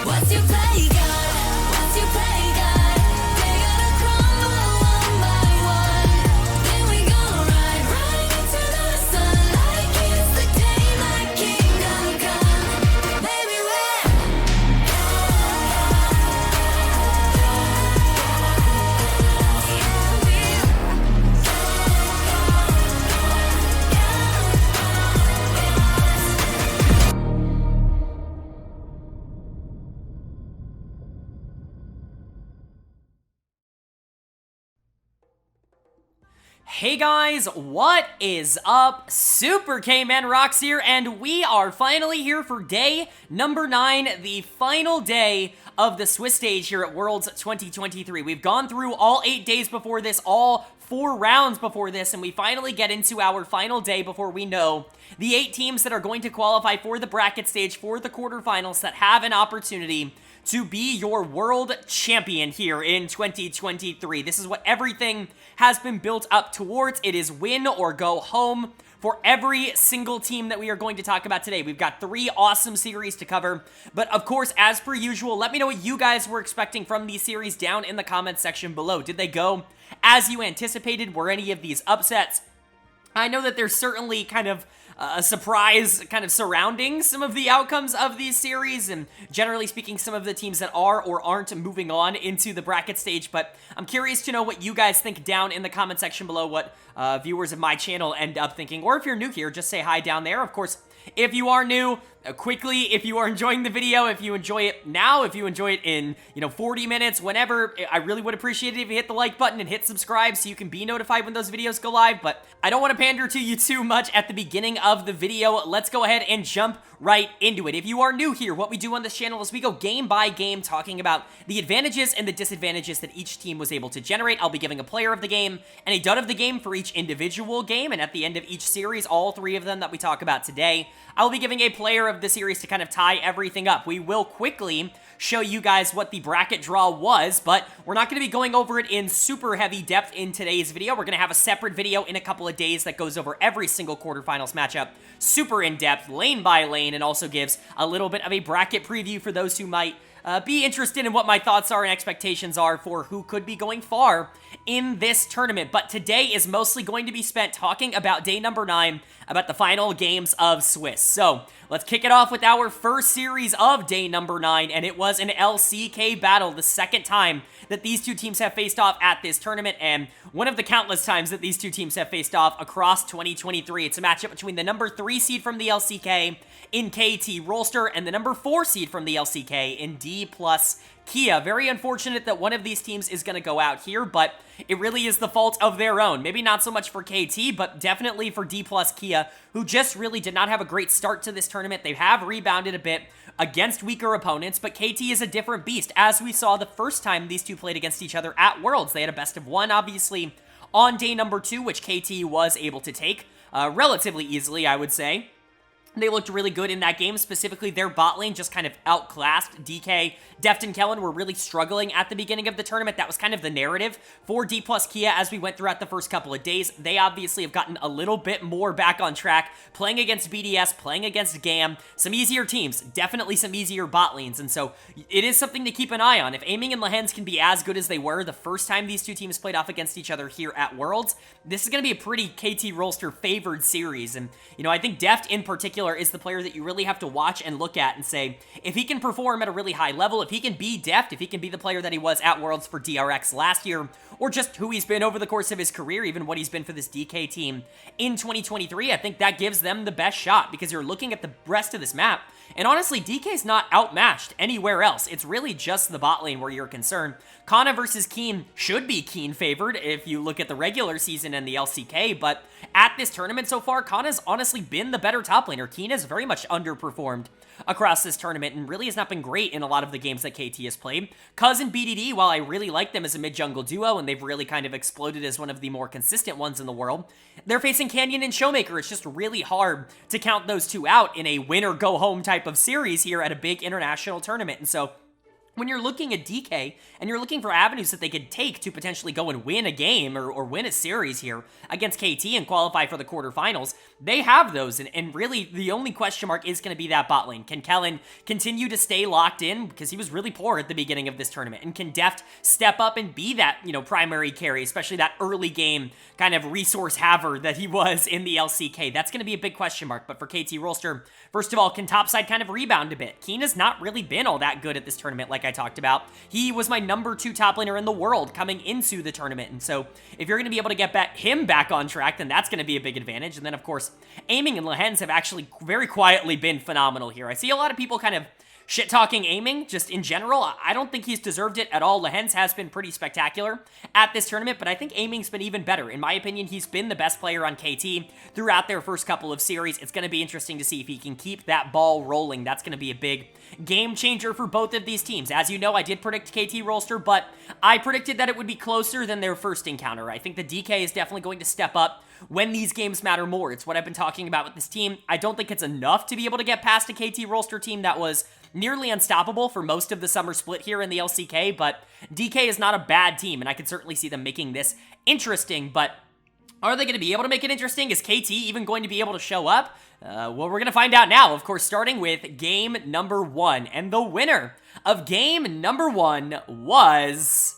Once you play God, once you play God, they gotta crumble one by one. Then we gonna ride right into the sun like it's the day my kingdom come. Baby, Hey guys, what is up? Super K-Man Rocks here, and we are finally here for day number 9, the final day of the Swiss stage here at Worlds 2023. We've gone through all 8 days before this, all 4 rounds before this, and we finally get into our final day before we know the 8 teams that are going to qualify for the bracket stage for the quarterfinals that have an opportunity to be your world champion here in 2023. This is what everything has been built up towards. It is win or go home for every single team that we are going to talk about today. We've got 3 awesome series to cover, but of course, as per usual, let me know what you guys were expecting from these series down in the comments section below. Did they go as you anticipated? Were any of these upsets? I know that there's certainly kind of a surprise kind of surrounding some of the outcomes of these series, and generally speaking, some of the teams that are or aren't moving on into the bracket stage, but I'm curious to know what you guys think down in the comment section below, what viewers of my channel end up thinking, or if you're new here, just say hi down there. Of course, if you are new, quickly, if you are enjoying the video, if you enjoy it now, if you enjoy it in, 40 minutes, whenever, I really would appreciate it if you hit the like button and hit subscribe so you can be notified when those videos go live, but I don't want to pander to you too much at the beginning of the video. Let's go ahead and jump right into it. If you are new here, what we do on this channel is we go game by game talking about the advantages and the disadvantages that each team was able to generate. I'll be giving a player of the game and a dud of the game for each individual game, and at the end of each series, all 3 of them that we talk about today, I'll be giving a player of the series to kind of tie everything up. We will quickly show you guys what the bracket draw was, but we're not going to be going over it in super heavy depth in today's video. We're going to have a separate video in a couple of days that goes over every single quarterfinals matchup, super in-depth, lane by lane, and also gives a little bit of a bracket preview for those who might be interested in what my thoughts are and expectations are for who could be going far in this tournament. But today is mostly going to be spent talking about day number 9, about the final games of Swiss. So let's kick it off with our first series of day number 9, and it was an LCK battle, the second time that these 2 teams have faced off at this tournament, and one of the countless times that these 2 teams have faced off across 2023. It's a matchup between the number 3 seed from the LCK in KT Rolster and the number 4 seed from the LCK in Dplus KIA. Very unfortunate that one of these teams is going to go out here, but it really is the fault of their own. Maybe not so much for KT, but definitely for Dplus KIA, who just really did not have a great start to this tournament. They have rebounded a bit against weaker opponents, but KT is a different beast, as we saw the first time these 2 played against each other at Worlds. They had a best of 1, obviously, on day number 2, which KT was able to take relatively easily, I would say. They looked really good in that game. Specifically, their bot lane just kind of outclassed DK. Deft and Kellen were really struggling at the beginning of the tournament. That was kind of the narrative for Dplus KIA as we went throughout the first couple of days. They obviously have gotten a little bit more back on track, playing against BDS, playing against GAM. Some easier teams, definitely some easier bot lanes, and so it is something to keep an eye on. If Aiming and Lehens can be as good as they were the first time these 2 teams played off against each other here at Worlds, this is going to be a pretty KT Rolster favored series, and I think Deft in particular is the player that you really have to watch and look at and say, if he can perform at a really high level, if he can be Deft, if he can be the player that he was at Worlds for DRX last year, or just who he's been over the course of his career, even what he's been for this DK team in 2023, I think that gives them the best shot, because you're looking at the rest of this map, and honestly, DK's not outmatched anywhere else. It's really just the bot lane where you're concerned. Kana versus Keen should be Keen favored if you look at the regular season and the LCK, but at this tournament so far, Kana's honestly been the better top laner. Keen has very much underperformed across this tournament and really has not been great in a lot of the games that KT has played. Cuz and BDD, while I really like them as a mid-jungle duo, and they've really kind of exploded as one of the more consistent ones in the world, they're facing Canyon and Showmaker. It's just really hard to count those 2 out in a win-or-go-home type of series here at a big international tournament, and so when you're looking at DK and you're looking for avenues that they could take to potentially go and win a game or win a series here against KT and qualify for the quarterfinals, they have those, and really the only question mark is going to be that bot lane. Can Kellen continue to stay locked in, because he was really poor at the beginning of this tournament, and can Deft step up and be that, primary carry, especially that early game kind of resource haver that he was in the LCK? That's going to be a big question mark. But for KT Rolster, first of all, can topside kind of rebound a bit? Keen has not really been all that good at this tournament, like I talked about. He was my number 2 top laner in the world coming into the tournament, and so if you're going to be able to get him back on track, then that's going to be a big advantage. And then, of course, aiming and Lehens have actually very quietly been phenomenal here. I see a lot of people kind of shit-talking aiming, just in general. I don't think he's deserved it at all. Lehens has been pretty spectacular at this tournament, but I think aiming's been even better. In my opinion, he's been the best player on KT throughout their first couple of series. It's going to be interesting to see if he can keep that ball rolling. That's going to be a big game changer for both of these teams. As you know, I did predict KT Rolster, but I predicted that it would be closer than their first encounter. I think the DK is definitely going to step up when these games matter more. It's what I've been talking about with this team. I don't think it's enough to be able to get past a KT Rolster team that was nearly unstoppable for most of the summer split here in the LCK, but DK is not a bad team, and I could certainly see them making this interesting. But are they going to be able to make it interesting? Is KT even going to be able to show up? Well, we're going to find out now, of course, starting with game number 1. And the winner of game number 1 was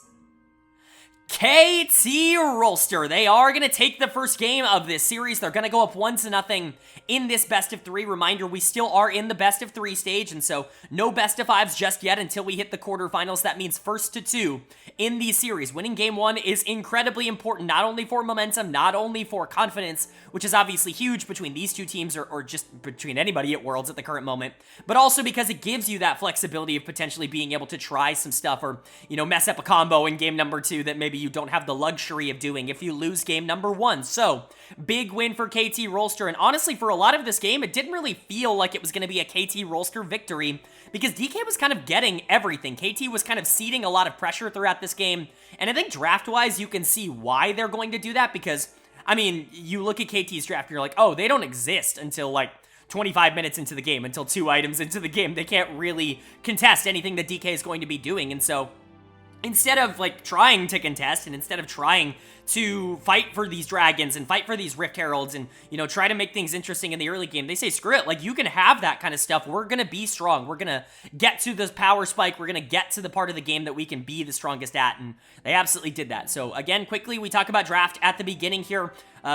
KT Rolster. They are going to take the first game of this series. They're going to go up 1-0 in this best of 3. Reminder, we still are in the best of 3 stage, and so no best of 5s just yet until we hit the quarterfinals. That means first to 2 in these series. Winning game 1 is incredibly important, not only for momentum, not only for confidence, which is obviously huge between these two teams, or just between anybody at Worlds at the current moment, but also because it gives you that flexibility of potentially being able to try some stuff, or, mess up a combo in game number 2 that maybe you don't have the luxury of doing if you lose game number 1. So, big win for KT Rolster, and honestly, for a lot of this game, it didn't really feel like it was going to be a KT Rolster victory, because DK was kind of getting everything. KT was kind of ceding a lot of pressure throughout this game, and I think draft-wise, you can see why they're going to do that, because, you look at KT's draft, and you're like, oh, they don't exist until, 25 minutes into the game, until 2 items into the game. They can't really contest anything that DK is going to be doing, and so instead of, trying to contest, and instead of trying to fight for these dragons and fight for these Rift Heralds and, try to make things interesting in the early game, they say, screw it, you can have that kind of stuff. We're going to be strong. We're going to get to this power spike. We're going to get to the part of the game that we can be the strongest at, and they absolutely did that. So, again, quickly, we talk about draft at the beginning here.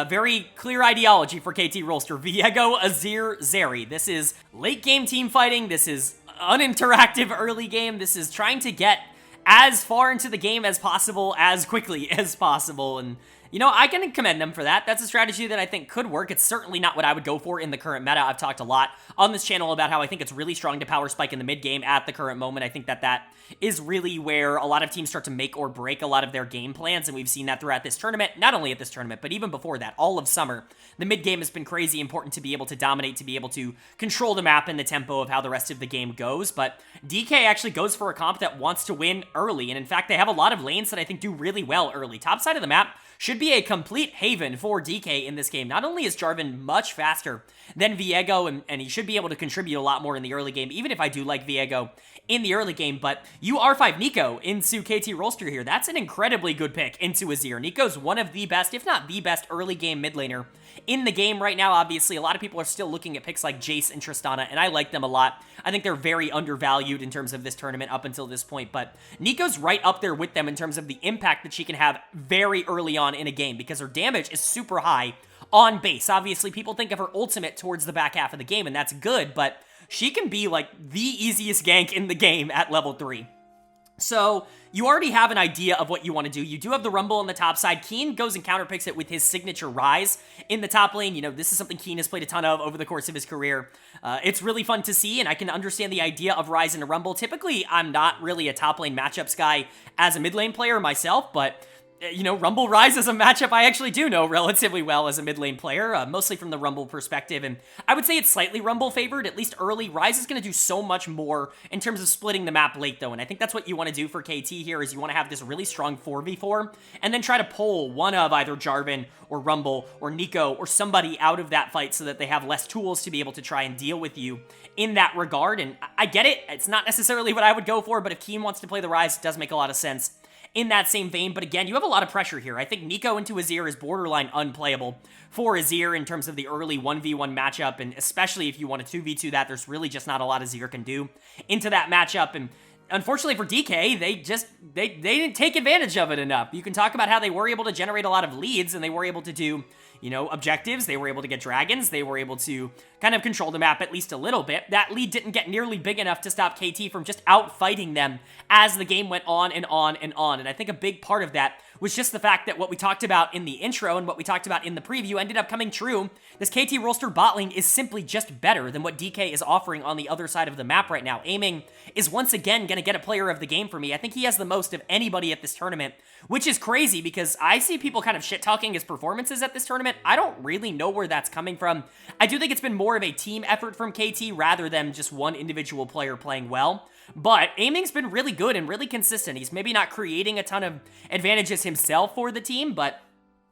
Very clear ideology for KT Rolster. Viego, Azir, Zeri. This is late game team fighting. This is uninteractive early game. This is trying to get as far into the game as possible, as quickly as possible, and I can commend them for that. That's a strategy that I think could work. It's certainly not what I would go for in the current meta. I've talked a lot on this channel about how I think it's really strong to power spike in the mid game at the current moment. I think that is really where a lot of teams start to make or break a lot of their game plans, and we've seen that throughout this tournament, not only at this tournament, but even before that, all of summer. The mid game has been crazy important to be able to dominate, to be able to control the map and the tempo of how the rest of the game goes, but DK actually goes for a comp that wants to win early, and in fact, they have a lot of lanes that I think do really well early. Top side of the map should be a complete haven for DK in this game. Not only is Jarvan much faster than Viego, and he should be able to contribute a lot more in the early game, even if I do like Viego in the early game, but you R5 Nico into KT Rolster here. That's an incredibly good pick into Azir. Nico's one of the best, if not the best, early game mid laner in the game right now. Obviously, a lot of people are still looking at picks like Jace and Tristana, and I like them a lot. I think they're very undervalued in terms of this tournament up until this point, but Nico's right up there with them in terms of the impact that she can have very early on in a game, because her damage is super high on base. Obviously, people think of her ultimate towards the back half of the game, and that's good, but she can be the easiest gank in the game at level 3. So, you already have an idea of what you want to do. You do have the Rumble on the top side. Keen goes and counterpicks it with his signature Rise in the top lane. This is something Keen has played a ton of over the course of his career. It's really fun to see, and I can understand the idea of Rise in a Rumble. Typically, I'm not really a top lane matchups guy as a mid lane player myself, but Rumble Rise is a matchup I actually do know relatively well as a mid lane player, mostly from the Rumble perspective, and I would say it's slightly Rumble favored, at least early. Rise is going to do so much more in terms of splitting the map late, though, and I think that's what you want to do for KT here, is you want to have this really strong 4v4, and then try to pull one of either Jarvan or Rumble or Nico or somebody out of that fight so that they have less tools to be able to try and deal with you in that regard, and I get it. It's not necessarily what I would go for, but if Keen wants to play the Rise, it does make a lot of sense in that same vein. But again, you have a lot of pressure here. I think Nico into Azir is borderline unplayable for Azir in terms of the early 1v1 matchup, and especially if you want to 2v2 that, there's really just not a lot Azir can do into that matchup. And unfortunately for DK, they didn't take advantage of it enough. You can talk about how they were able to generate a lot of leads, and they were able to do, you know, objectives. They were able to get dragons. They were able to kind of control the map at least a little bit. That lead didn't get nearly big enough to stop KT from just outfighting them as the game went on and on and on. And I think a big part of that was just the fact that what we talked about in the intro and what we talked about in the preview ended up coming true. This KT Rolster bot lane is simply just better than what DK is offering on the other side of the map right now. Aiming is once again going to get a player of the game for me. I think he has the most of anybody at this tournament, which is crazy because I see people kind of shit-talking his performances at this tournament. I don't really know where that's coming from. I do think it's been more of a team effort from KT rather than just one individual player playing well. But aiming's been really good and really consistent. He's maybe not creating a ton of advantages himself for the team, but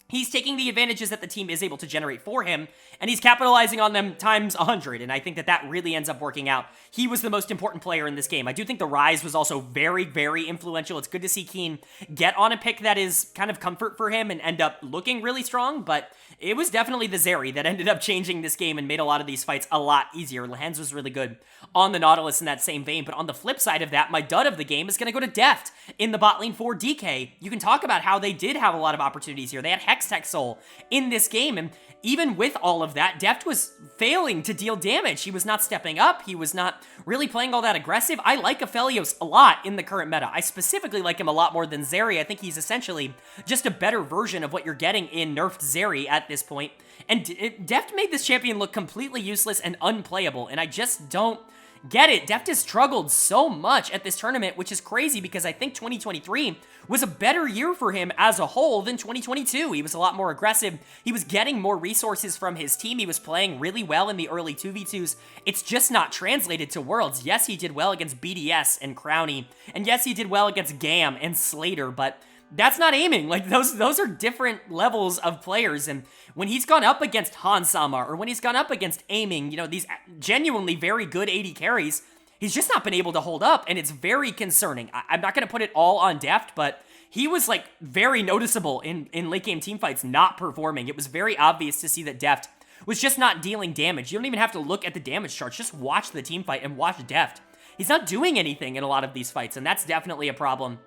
he's taking the advantages that the team is able to generate for him, and he's capitalizing on them times 100, and I think that that really ends up working out. He was the most important player in this game. I do think the Rise was also very, very influential. It's good to see Keen get on a pick that is kind of comfort for him and end up looking really strong, but it was definitely the Zeri that ended up changing this game and made a lot of these fights a lot easier. Lehens was really good on the Nautilus in that same vein, but on the flip side of that, my dud of the game is going to go to Deft in the bot lane for DK. You can talk about how they did have a lot of opportunities here. They had Hextech Soul in this game, and even with all of that, Deft was failing to deal damage. He was not stepping up. He was not really playing all that aggressive. I like Aphelios a lot in the current meta. I specifically like him a lot more than Zeri. I think he's essentially just a better version of what you're getting in nerfed Zeri at this point. And Deft made this champion look completely useless and unplayable, and I just don't get it. Deft has struggled so much at this tournament, which is crazy because I think 2023 was a better year for him as a whole than 2022. He was a lot more aggressive. He was getting more resources from his team. He was playing really well in the early 2v2s. It's just not translated to Worlds. Yes, he did well against BDS and Crowny, and yes, he did well against Gam and Slater, but that's not aiming. Like, those are different levels of players, and when he's gone up against Hansama, or when he's gone up against aiming, you know, these genuinely very good AD carries, he's just not been able to hold up, and it's very concerning. I'm not going to put it all on Deft, but he was, like, very noticeable in late game teamfights not performing. It was very obvious to see that Deft was just not dealing damage. You don't even have to look at the damage charts. Just watch the teamfight and watch Deft. He's not doing anything in a lot of these fights, and that's definitely a problem.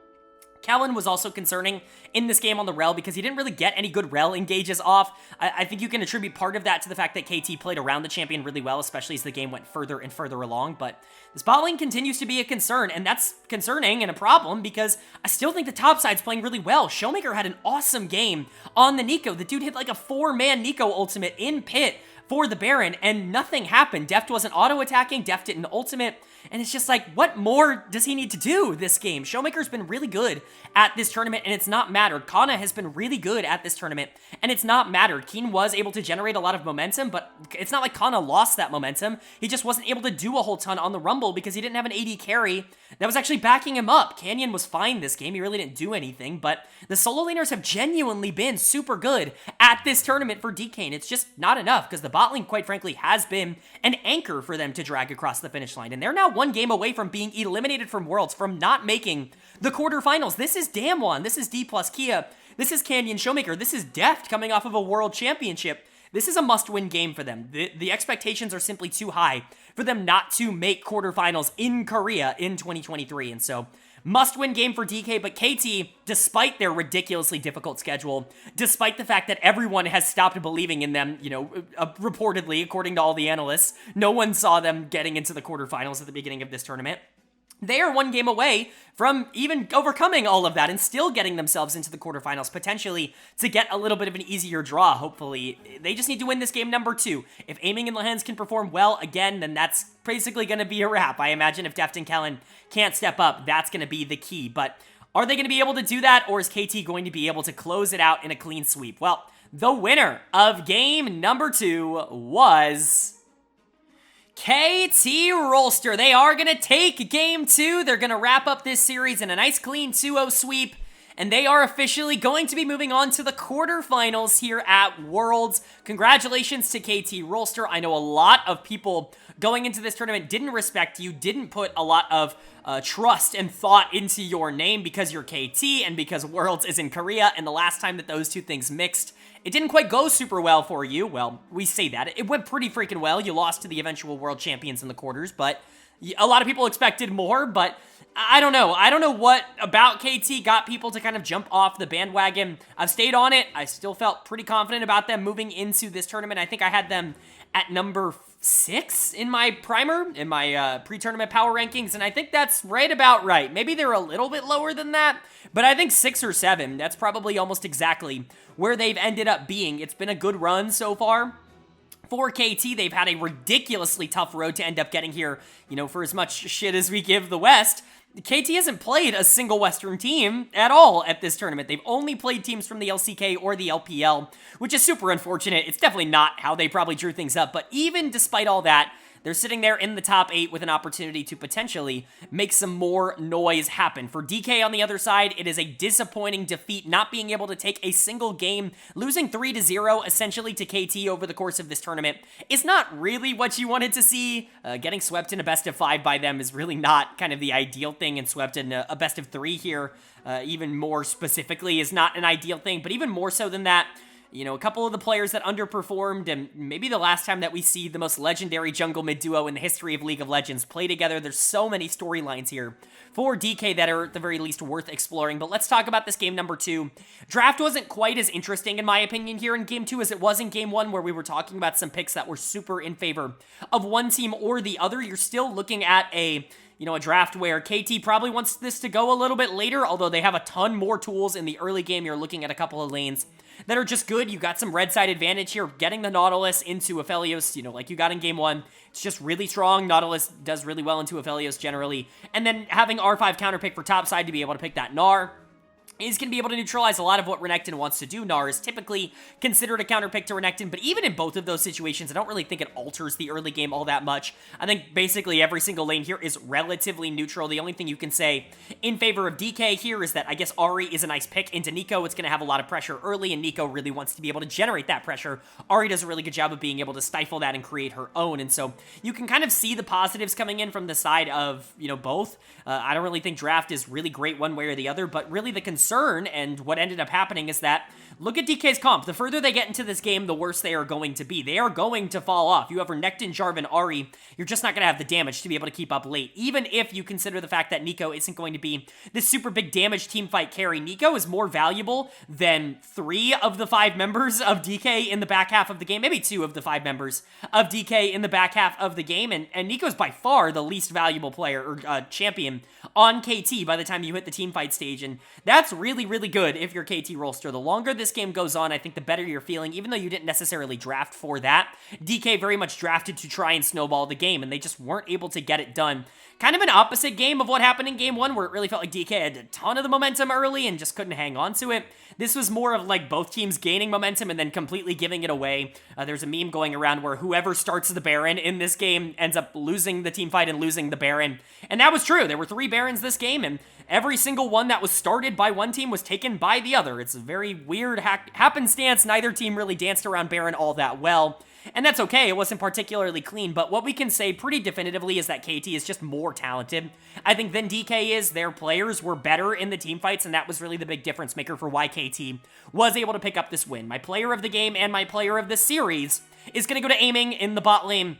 Kellen was also concerning in this game on the Rel because he didn't really get any good Rel engages off. I think you can attribute part of that to the fact that KT played around the champion really well, especially as the game went further and further along, but this bot lane continues to be a concern, and that's concerning and a problem because I still think the top side's playing really well. Showmaker had an awesome game on the Nico. The dude hit like a 4-man Nico ultimate in pit for the Baron, and nothing happened. Deft wasn't auto-attacking, Deft didn't ultimate, and it's just like, what more does he need to do this game? Showmaker's been really good at this tournament, and it's not mattered. Kana has been really good at this tournament, and it's not mattered. Keen was able to generate a lot of momentum, but it's not like Kana lost that momentum. He just wasn't able to do a whole ton on the Rumble because he didn't have an AD carry that was actually backing him up. Canyon was fine this game. He really didn't do anything, but the solo laners have genuinely been super good at this tournament for DK, and it's just not enough because the bot lane, quite frankly, has been an anchor for them to drag across the finish line, and they're now one game away from being eliminated from Worlds, from not making the quarterfinals. This is Damwon, this is Dplus KIA, this is Canyon Showmaker, this is Deft coming off of a World Championship. This is a must-win game for them. The expectations are simply too high for them not to make quarterfinals in Korea in 2023, and so must-win game for DK, but KT, despite their ridiculously difficult schedule, despite the fact that everyone has stopped believing in them, you know, reportedly, according to all the analysts, no one saw them getting into the quarterfinals at the beginning of this tournament. They are one game away from even overcoming all of that and still getting themselves into the quarterfinals, potentially to get a little bit of an easier draw, hopefully. They just need to win this game number 2. If Aiming and Lehens can perform well again, then that's basically going to be a wrap. I imagine if Deft and Kellen can't step up, that's going to be the key. But are they going to be able to do that, or is KT going to be able to close it out in a clean sweep? Well, the winner of game number 2 was KT Rolster. They are going to take game 2. They're going to wrap up this series in a nice clean 2-0 sweep. and they are officially going to be moving on to the quarterfinals here at Worlds. Congratulations to KT Rolster. I know a lot of people going into this tournament didn't respect you, didn't put a lot of trust and thought into your name because you're KT and because Worlds is in Korea, and the last time that those two things mixed, it didn't quite go super well for you. Well, we say that. It went pretty freaking well. You lost to the eventual world champions in the quarters, but a lot of people expected more, but I don't know. I don't know what about KT got people to kind of jump off the bandwagon. I've stayed on it. I still felt pretty confident about them moving into this tournament. I think I had them at number 6 in my primer, in my pre-tournament power rankings, and I think that's right about right. Maybe they're a little bit lower than that, but I think 6 or 7, that's probably almost exactly where they've ended up being. It's been a good run so far. For KT, they've had a ridiculously tough road to end up getting here, you know, for as much shit as we give the West. KT hasn't played a single Western team at all at this tournament. They've only played teams from the LCK or the LPL, which is super unfortunate. It's definitely not how they probably drew things up, but even despite all that, they're sitting there in the top 8 with an opportunity to potentially make some more noise happen. For DK on the other side, it is a disappointing defeat, not being able to take a single game. Losing 3-0 essentially to KT over the course of this tournament is not really what you wanted to see. Getting swept in a best of 5 by them is really not kind of the ideal thing, and swept in a best of 3 here, even more specifically, is not an ideal thing. But even more so than that, you know, a couple of the players that underperformed, and maybe the last time that we see the most legendary jungle mid duo in the history of League of Legends play together. There's so many storylines here for DK that are at the very least worth exploring. But let's talk about this game number 2. Draft wasn't quite as interesting in my opinion here in game 2 as it was in game 1, where we were talking about some picks that were super in favor of one team or the other. You're still looking at a draft where KT probably wants this to go a little bit later, although they have a ton more tools in the early game. You're looking at a couple of lanes that are just good. You got some red side advantage here, getting the Nautilus into Aphelios, you know, like you got in game 1. It's just really strong. Nautilus does really well into Aphelios generally. And then having R5 counterpick for top side to be able to pick that Gnar is going to be able to neutralize a lot of what Renekton wants to do. Gnar is typically considered a counterpick to Renekton, but even in both of those situations, I don't really think it alters the early game all that much. I think basically every single lane here is relatively neutral. The only thing you can say in favor of DK here is that I guess Ahri is a nice pick into Neeko. It's going to have a lot of pressure early, and Neeko really wants to be able to generate that pressure. Ahri does a really good job of being able to stifle that and create her own, and so you can kind of see the positives coming in from the side of, you know, both. I don't really think draft is really great one way or the other, but really the concern and what ended up happening is that, look at DK's comp. The further they get into this game, the worse they are going to be. They are going to fall off. You have Renekton, Jarvan, Ahri. You're just not going to have the damage to be able to keep up late. Even if you consider the fact that Neeko isn't going to be this super big damage teamfight carry, Neeko is more valuable than 3 of the 5 members of DK in the back half of the game. Maybe 2 of the 5 members of DK in the back half of the game. And Neeko's by far the least valuable player or champion on KT by the time you hit the teamfight stage. And that's really, really good if you're KT Rolster. The longer this game goes on, I think the better you're feeling, even though you didn't necessarily draft for that. DK very much drafted to try and snowball the game, and they just weren't able to get it done. Kind of an opposite game of what happened in game 1, where it really felt like DK had a ton of the momentum early and just couldn't hang on to it. This was more of like both teams gaining momentum and then completely giving it away. There's a meme going around where whoever starts the Baron in this game ends up losing the team fight and losing the Baron. And that was true. There were 3 Barons this game, and every single one that was started by one team was taken by the other. It's a very weird happenstance. Neither team really danced around Baron all that well. And that's okay, it wasn't particularly clean, but what we can say pretty definitively is that KT is just more talented, I think, than DK is. Their players were better in the team fights, and that was really the big difference maker for why KT was able to pick up this win. My player of the game and my player of the series is going to go to Aiming in the bot lane,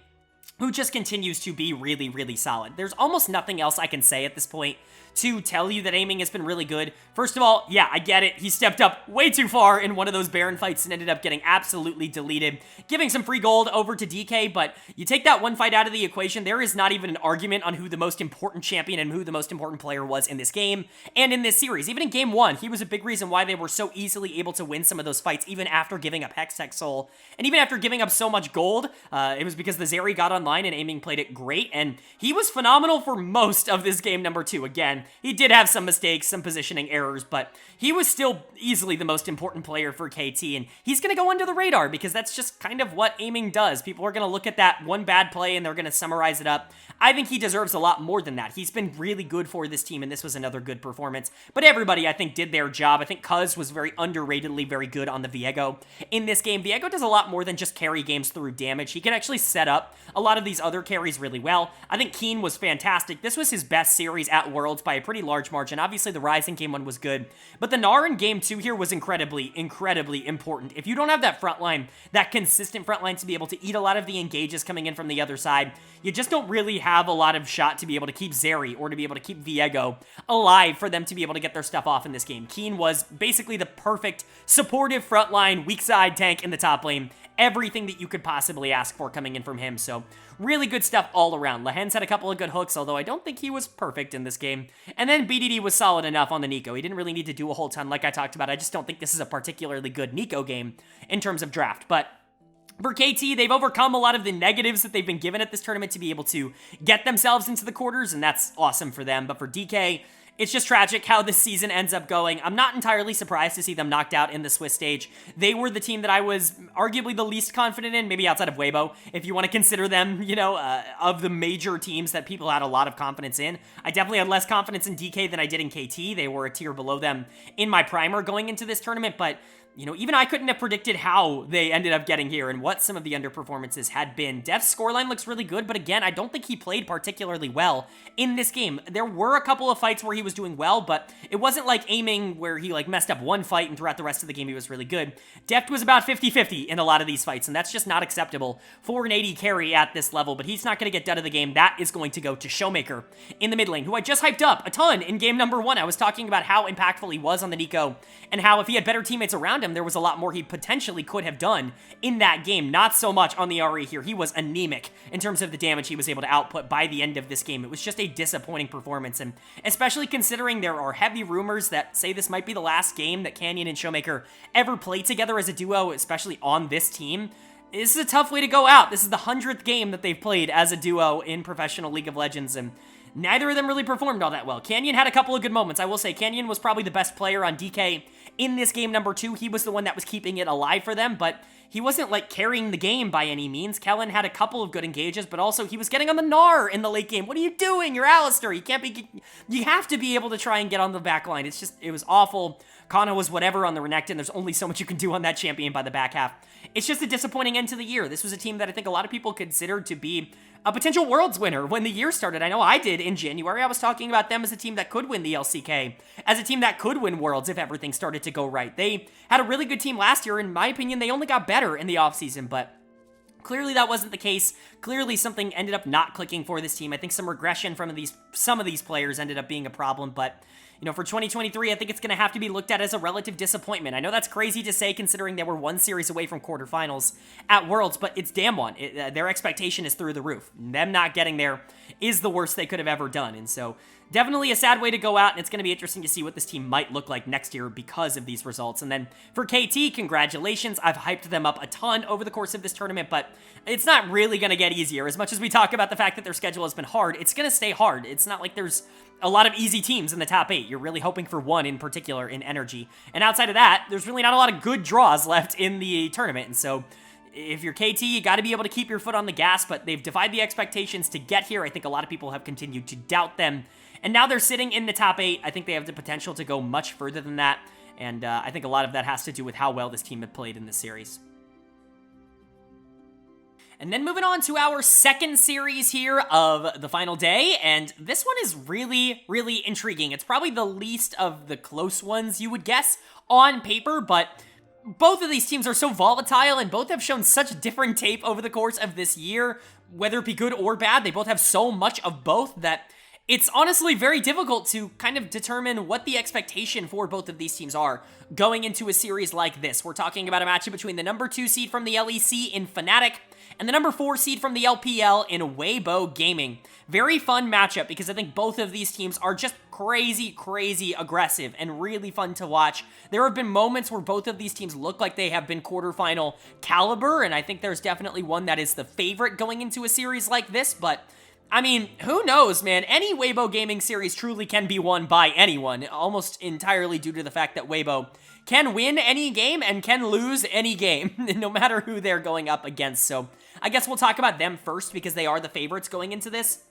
who just continues to be really, really solid. There's almost nothing else I can say at this point to tell you that Aiming has been really good. First of all, yeah, I get it. He stepped up way too far in one of those Baron fights and ended up getting absolutely deleted, giving some free gold over to DK, but you take that one fight out of the equation, there is not even an argument on who the most important champion and who the most important player was in this game and in this series. Even in game 1, he was a big reason why they were so easily able to win some of those fights, even after giving up Hextech Soul, and even after giving up so much gold. It was because the Zeri got online and Aiming played it great, and he was phenomenal for most of this game number 2. Again, He did have some mistakes, some positioning errors, but he was still easily the most important player for KT, and he's going to go under the radar because that's just kind of what aiming does. People are going to look at that one bad play and they're going to summarize it up. I think he deserves a lot more than that. He's been really good for this team, and this was another good performance. But everybody, I think, did their job. I think Cuz was very underratedly very good on the Viego in this game. Viego does a lot more than just carry games through damage. He can actually set up a lot of these other carries really well. I think Keen was fantastic. This was his best series at Worlds by a pretty large margin. Obviously, the Rise in Game 1 was good, but the Gnar in Game 2 here was incredibly important. If you don't have that front line, that consistent front line to be able to eat a lot of the engages coming in from the other side, you just don't really have a lot of shot to be able to keep Zeri or to be able to keep Viego alive for them to be able to get their stuff off in this game. Keen was basically the perfect supportive front line, weak side tank in the top lane. Everything that you could possibly ask for coming in from him, so really good stuff all around. Lehens had a couple of good hooks, although I don't think he was perfect in this game. And then BDD was solid enough on the Nico. He didn't really need to do a whole ton like I talked about. I just don't think this is a particularly good Nico game in terms of draft, but for KT, they've overcome a lot of the negatives that they've been given at this tournament to be able to get themselves into the quarters, and that's awesome for them. But for DK, it's just tragic how this season ends up going. I'm not entirely surprised to see them knocked out in the Swiss stage. They were the team that I was arguably the least confident in, maybe outside of Weibo, if you want to consider them, of the major teams that people had a lot of confidence in. I definitely had less confidence in DK than I did in KT. They were a tier below them in my primer going into this tournament, but even I couldn't have predicted how they ended up getting here and what some of the underperformances had been. Def's scoreline looks really good, but again, I don't think he played particularly well in this game. There were a couple of fights where he was doing well, but it wasn't like aiming where he messed up one fight and throughout the rest of the game he was really good. Deft was about 50-50 in a lot of these fights, and that's just not acceptable for an AD carry at this level, but he's not going to get done of the game. That is going to go to Showmaker in the mid lane, who I just hyped up a ton in game number 1. I was talking about how impactful he was on the Nico, and how if he had better teammates around him, there was a lot more he potentially could have done in that game. Not so much on the RE here. He was anemic in terms of the damage he was able to output by the end of this game. It was just a disappointing performance, and especially considering there are heavy rumors that say this might be the last game that Canyon and Showmaker ever play together as a duo, especially on this team. This is a tough way to go out. This is the 100th game that they've played as a duo in professional League of Legends, and neither of them really performed all that well. Canyon had a couple of good moments. I will say Canyon was probably the best player on DK in this game number 2. He was the one that was keeping it alive for them, but he wasn't carrying the game by any means. Kellen had a couple of good engages, but also he was getting on the Gnar in the late game. What are you doing? You're Alistair. You have to be able to try and get on the back line. It was awful. Kana was whatever on the Renekton. There's only so much you can do on that champion by the back half. It's just a disappointing end to the year. This was a team that I think a lot of people considered to be a potential Worlds winner when the year started. I know I did in January. I was talking about them as a team that could win the LCK, as a team that could win Worlds if everything started to go right. They had a really good team last year. In my opinion, they only got better in the offseason, but clearly that wasn't the case. Clearly something ended up not clicking for this team. I think some regression from some of these players ended up being a problem, but for 2023, I think it's going to have to be looked at as a relative disappointment. I know that's crazy to say considering they were one series away from quarterfinals at Worlds, but it's damn one. Their expectation is through the roof. Them not getting there is the worst they could have ever done, and so definitely a sad way to go out, and it's going to be interesting to see what this team might look like next year because of these results. And then for KT, congratulations. I've hyped them up a ton over the course of this tournament, but it's not really going to get easier. As much as we talk about the fact that their schedule has been hard, it's going to stay hard. It's not like there's a lot of easy teams in the top 8. You're really hoping for one in particular in Energy. And outside of that, there's really not a lot of good draws left in the tournament. And so if you're KT, you got to be able to keep your foot on the gas, but they've defied the expectations to get here. I think a lot of people have continued to doubt them. And now they're sitting in the top 8. I think they have the potential to go much further than that. And I think a lot of that has to do with how well this team had played in this series. And then moving on to our second series here of the final day, and this one is really, really intriguing. It's probably the least of the close ones you would guess on paper, but both of these teams are so volatile and both have shown such different tape over the course of this year, whether it be good or bad. They both have so much of both that it's honestly very difficult to kind of determine what the expectation for both of these teams are going into a series like this. We're talking about a matchup between the number 2 seed from the LEC in Fnatic and the number 4 seed from the LPL in Weibo Gaming. Very fun matchup because I think both of these teams are just crazy, crazy aggressive and really fun to watch. There have been moments where both of these teams look like they have been quarterfinal caliber, and I think there's definitely one that is the favorite going into a series like this, but I mean, who knows, man? Any Weibo gaming series truly can be won by anyone, almost entirely due to the fact that Weibo can win any game and can lose any game, no matter who they're going up against. So I guess we'll talk about them first because they are the favorites going into this.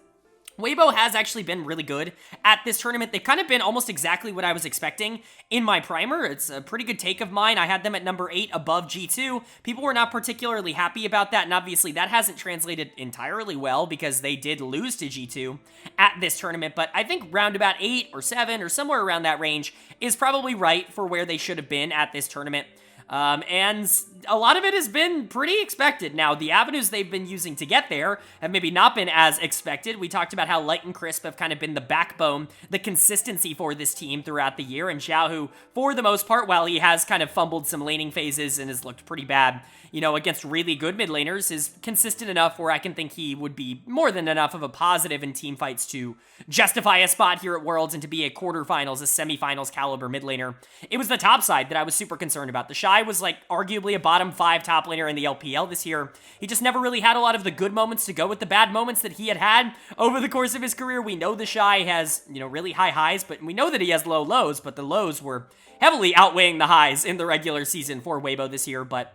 Weibo has actually been really good at this tournament. They've kind of been almost exactly what I was expecting in my primer. It's a pretty good take of mine. I had them at number 8 above G2. People were not particularly happy about that, and obviously that hasn't translated entirely well because they did lose to G2 at this tournament, but I think round about 8 or 7 or somewhere around that range is probably right for where they should have been at this tournament. And a lot of it has been pretty expected. Now, the avenues they've been using to get there have maybe not been as expected. We talked about how Light and Crisp have kind of been the backbone, the consistency for this team throughout the year, and Xiao, who, for the most part, while he has kind of fumbled some laning phases and has looked pretty bad, you know, against really good mid laners, is consistent enough where I can think he would be more than enough of a positive in team fights to justify a spot here at Worlds and to be a quarterfinals, a semifinals caliber mid laner. It was the top side that I was super concerned about. The Shy was like arguably a bottom 5 top laner in the LPL this year. He just never really had a lot of the good moments to go with the bad moments that he had over the course of his career. We know the Shy has, you know, really high highs, but we know that he has low lows, but the lows were heavily outweighing the highs in the regular season for Weibo this year, but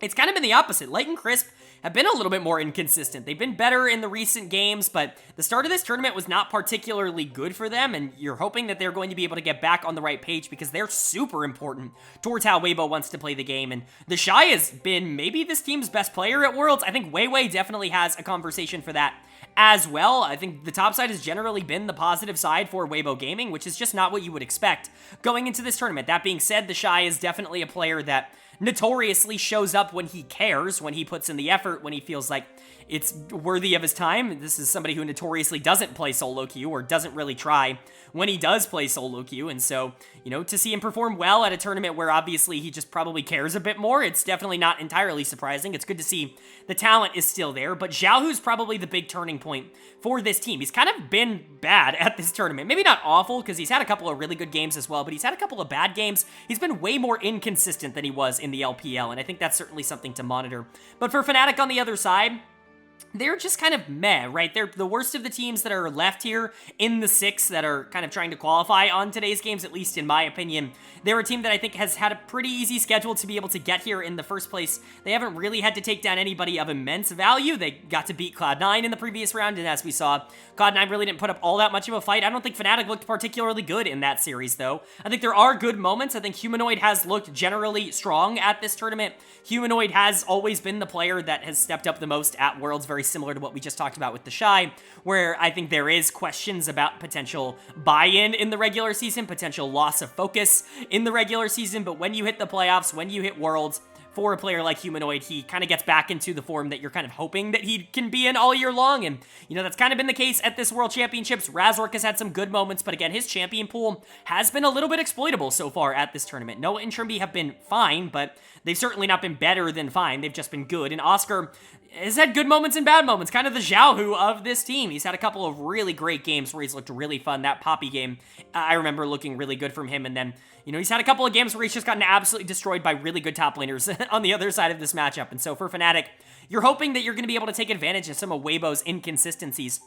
it's kind of been the opposite. Light and Crisp have been a little bit more inconsistent. They've been better in the recent games, but the start of this tournament was not particularly good for them, and you're hoping that they're going to be able to get back on the right page because they're super important towards how Weibo wants to play the game, and the Shy has been maybe this team's best player at Worlds. I think Weiwei definitely has a conversation for that as well. I think the top side has generally been the positive side for Weibo Gaming, which is just not what you would expect going into this tournament. That being said, the Shy is definitely a player that notoriously shows up when he cares, when he puts in the effort, when he feels like it's worthy of his time. This is somebody who notoriously doesn't play solo queue or doesn't really try when he does play solo queue, and so, you know, to see him perform well at a tournament where obviously he just probably cares a bit more, it's definitely not entirely surprising. It's good to see the talent is still there, but Xiaohu's probably the big turning point for this team. He's kind of been bad at this tournament. Maybe not awful, because he's had a couple of really good games as well, but he's had a couple of bad games. He's been way more inconsistent than he was in the LPL, and I think that's certainly something to monitor. But for Fnatic on the other side, they're just kind of meh, right? They're the worst of the teams that are left here in the 6 that are kind of trying to qualify on today's games, at least in my opinion. They're a team that I think has had a pretty easy schedule to be able to get here in the first place. They haven't really had to take down anybody of immense value. They got to beat Cloud9 in the previous round, and as we saw, Cloud9 really didn't put up all that much of a fight. I don't think Fnatic looked particularly good in that series, though. I think there are good moments. I think Humanoid has looked generally strong at this tournament. Humanoid has always been the player that has stepped up the most at Worlds, very similar to what we just talked about with the Shy, where I think there is questions about potential buy-in in the regular season, potential loss of focus in the regular season, but when you hit the playoffs, when you hit Worlds, for a player like Humanoid, he kind of gets back into the form that you're kind of hoping that he can be in all year long, and, you know, that's kind of been the case at this World Championships. Razork has had some good moments, but again, his champion pool has been a little bit exploitable so far at this tournament. Noah and Trimby have been fine, but they've certainly not been better than fine. They've just been good, and Oscar has had good moments and bad moments, kind of the Xiaohu of this team. He's had a couple of really great games where he's looked really fun. That Poppy game, I remember looking really good from him, and then, you know, he's had a couple of games where he's just gotten absolutely destroyed by really good top laners on the other side of this matchup. And so for Fnatic, you're hoping that you're going to be able to take advantage of some of Weibo's inconsistencies.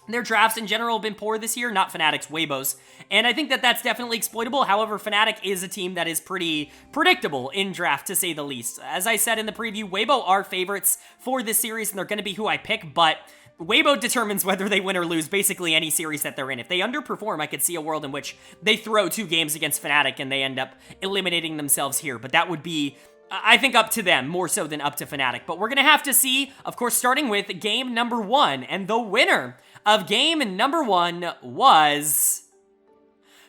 Their drafts in general have been poor this year, not Fnatic's, Weibo's, and I think that that's definitely exploitable. However, Fnatic is a team that is pretty predictable in draft, to say the least. As I said in the preview, Weibo are favorites for this series, and they're going to be who I pick, but Weibo determines whether they win or lose basically any series that they're in. If they underperform, I could see a world in which they throw 2 games against Fnatic and they end up eliminating themselves here, but that would be, I think, up to them more so than up to Fnatic. But we're going to have to see, of course, starting with game number 1, and the winner of game number 1 was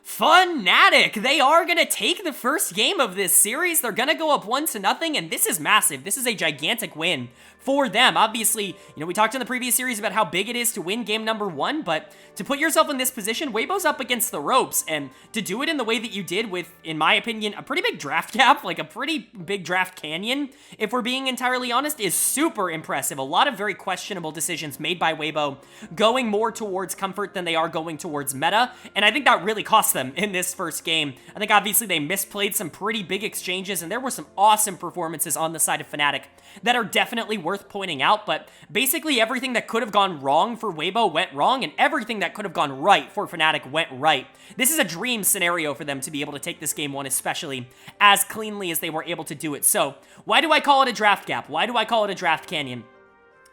Fnatic. They are going to take the first game of this series. They're going to go up 1-0, and this is massive. This is a gigantic win for them. Obviously, you know, we talked in the previous series about how big it is to win game number 1, but to put yourself in this position, Weibo's up against the ropes, and to do it in the way that you did with, in my opinion, a pretty big draft gap, like a pretty big draft canyon, if we're being entirely honest, is super impressive. A lot of very questionable decisions made by Weibo, going more towards comfort than they are going towards meta, and I think that really cost them in this first game. I think obviously they misplayed some pretty big exchanges, and there were some awesome performances on the side of Fnatic that are definitely worth pointing out, but basically everything that could have gone wrong for Weibo went wrong, and everything that could have gone right for Fnatic went right. This is a dream scenario for them to be able to take this game one, especially as cleanly as they were able to do it. So, why do I call it a draft gap? Why do I call it a draft canyon?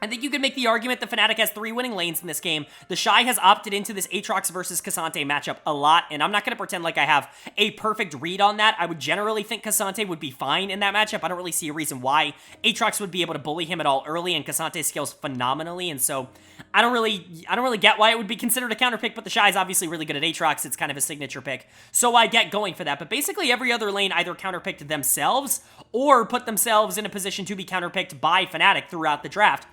I think you could make the argument that Fnatic has 3 winning lanes in this game. The Shy has opted into this Aatrox versus K'Sante matchup a lot, and I'm not going to pretend like I have a perfect read on that. I would generally think K'Sante would be fine in that matchup. I don't really see a reason why Aatrox would be able to bully him at all early, and K'Sante scales phenomenally, and so I don't really get why it would be considered a counter pick, but the Shy is obviously really good at Aatrox. It's kind of a signature pick, so I get going for that. But basically every other lane either counterpicked themselves or put themselves in a position to be counterpicked by Fnatic throughout the draft.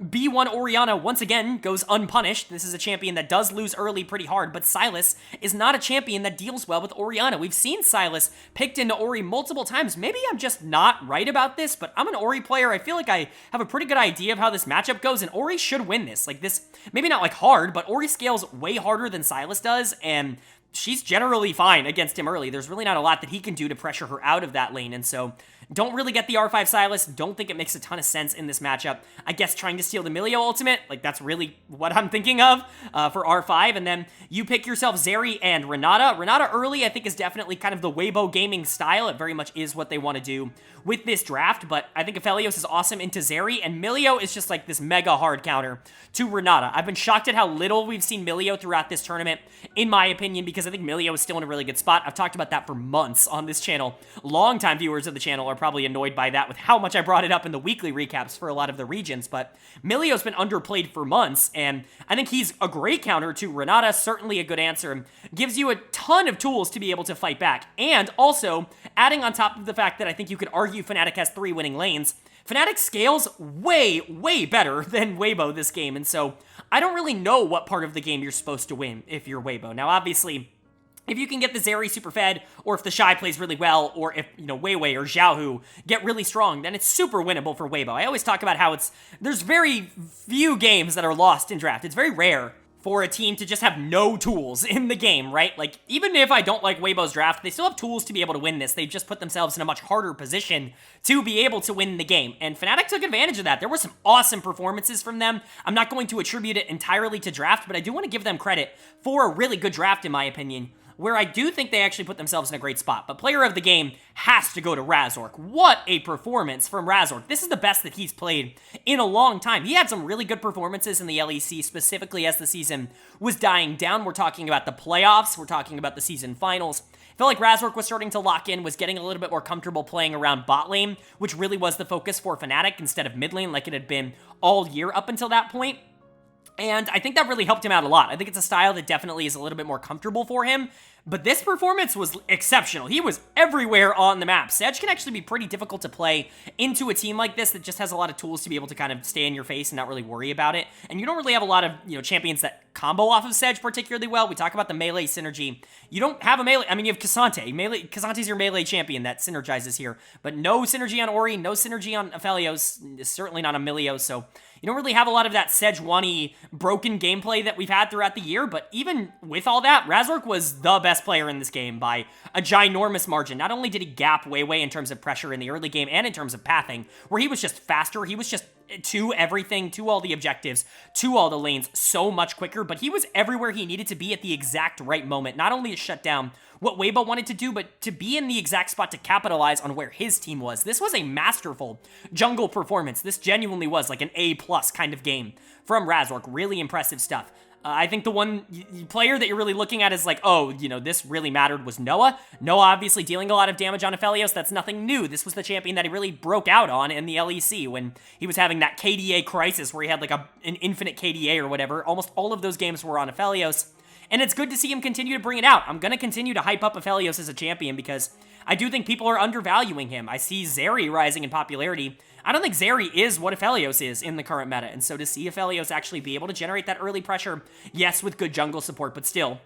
B1 Orianna, once again, goes unpunished. This is a champion that does lose early pretty hard, but Sylas is not a champion that deals well with Orianna. We've seen Sylas picked into Ori multiple times. Maybe I'm just not right about this, but I'm an Ori player. I feel like I have a pretty good idea of how this matchup goes, and Ori should win this. Like this, maybe not like hard, but Ori scales way harder than Sylas does, and she's generally fine against him early. There's really not a lot that he can do to pressure her out of that lane, and so don't really get the R5 Sylas. Don't think it makes a ton of sense in this matchup. I guess trying to steal the Milio ultimate, like that's really what I'm thinking of for R5. And then you pick yourself Zeri and Renata. Renata early, I think, is definitely kind of the Weibo gaming style. It very much is what they want to do with this draft, but I think Aphelios is awesome into Zeri, and Milio is just like this mega hard counter to Renata. I've been shocked at how little we've seen Milio throughout this tournament, in my opinion, because I think Milio is still in a really good spot. I've talked about that for months on this channel. Longtime viewers of the channel are probably annoyed by that with how much I brought it up in the weekly recaps for a lot of the regions, but Milio's been underplayed for months, and I think he's a great counter to Renata, certainly a good answer, gives you a ton of tools to be able to fight back, and also, adding on top of the fact that I think you could argue Fnatic has 3 winning lanes, Fnatic scales way, way better than Weibo this game, and so I don't really know what part of the game you're supposed to win if you're Weibo. Now, obviously, if you can get the Zeri super fed, or if the Shy plays really well, or if, you know, Weiwei or Xiaohu get really strong, then it's super winnable for Weibo. I always talk about how there's very few games that are lost in draft. It's very rare for a team to just have no tools in the game, right? Like, even if I don't like Weibo's draft, they still have tools to be able to win this. They've just put themselves in a much harder position to be able to win the game. And Fnatic took advantage of that. There were some awesome performances from them. I'm not going to attribute it entirely to draft, but I do want to give them credit for a really good draft, in my opinion, where I do think they actually put themselves in a great spot. But player of the game has to go to Razork. What a performance from Razork. This is the best that he's played in a long time. He had some really good performances in the LEC, specifically as the season was dying down. We're talking about the playoffs. We're talking about the season finals. I felt like Razork was starting to lock in, was getting a little bit more comfortable playing around bot lane, which really was the focus for Fnatic instead of mid lane like it had been all year up until that point. And I think that really helped him out a lot. I think it's a style that definitely is a little bit more comfortable for him. But this performance was exceptional. He was everywhere on the map. Sedge can actually be pretty difficult to play into a team like this that just has a lot of tools to be able to kind of stay in your face and not really worry about it. And you don't really have a lot of, champions that combo off of Sedge particularly well. We talk about the melee synergy. You don't have a melee. I mean, you have K'Sante. K'Sante's your melee champion that synergizes here. But no synergy on Ori, no synergy on Aphelios, certainly not on Milio, so you don't really have a lot of that Sejuani broken gameplay that we've had throughout the year, but even with all that, Razork was the best player in this game by a ginormous margin. Not only did he gap Weiwei in terms of pressure in the early game and in terms of pathing, where he was just faster, he was just to everything, to all the objectives, to all the lanes so much quicker, but he was everywhere he needed to be at the exact right moment, not only to shut down what Weibo wanted to do, but to be in the exact spot to capitalize on where his team was. This was a masterful jungle performance. This genuinely was like an A+ kind of game from Razork. Really impressive stuff. I think the one player that you're really looking at is like, oh, this really mattered was Noah. Noah obviously dealing a lot of damage on Aphelios. That's nothing new. This was the champion that he really broke out on in the LEC when he was having that KDA crisis where he had like an infinite KDA or whatever. Almost all of those games were on Aphelios. And it's good to see him continue to bring it out. I'm going to continue to hype up Aphelios as a champion because I do think people are undervaluing him. I see Zeri rising in popularity. I don't think Zeri is what Aphelios is in the current meta. And so to see Aphelios actually be able to generate that early pressure, yes, with good jungle support, but still,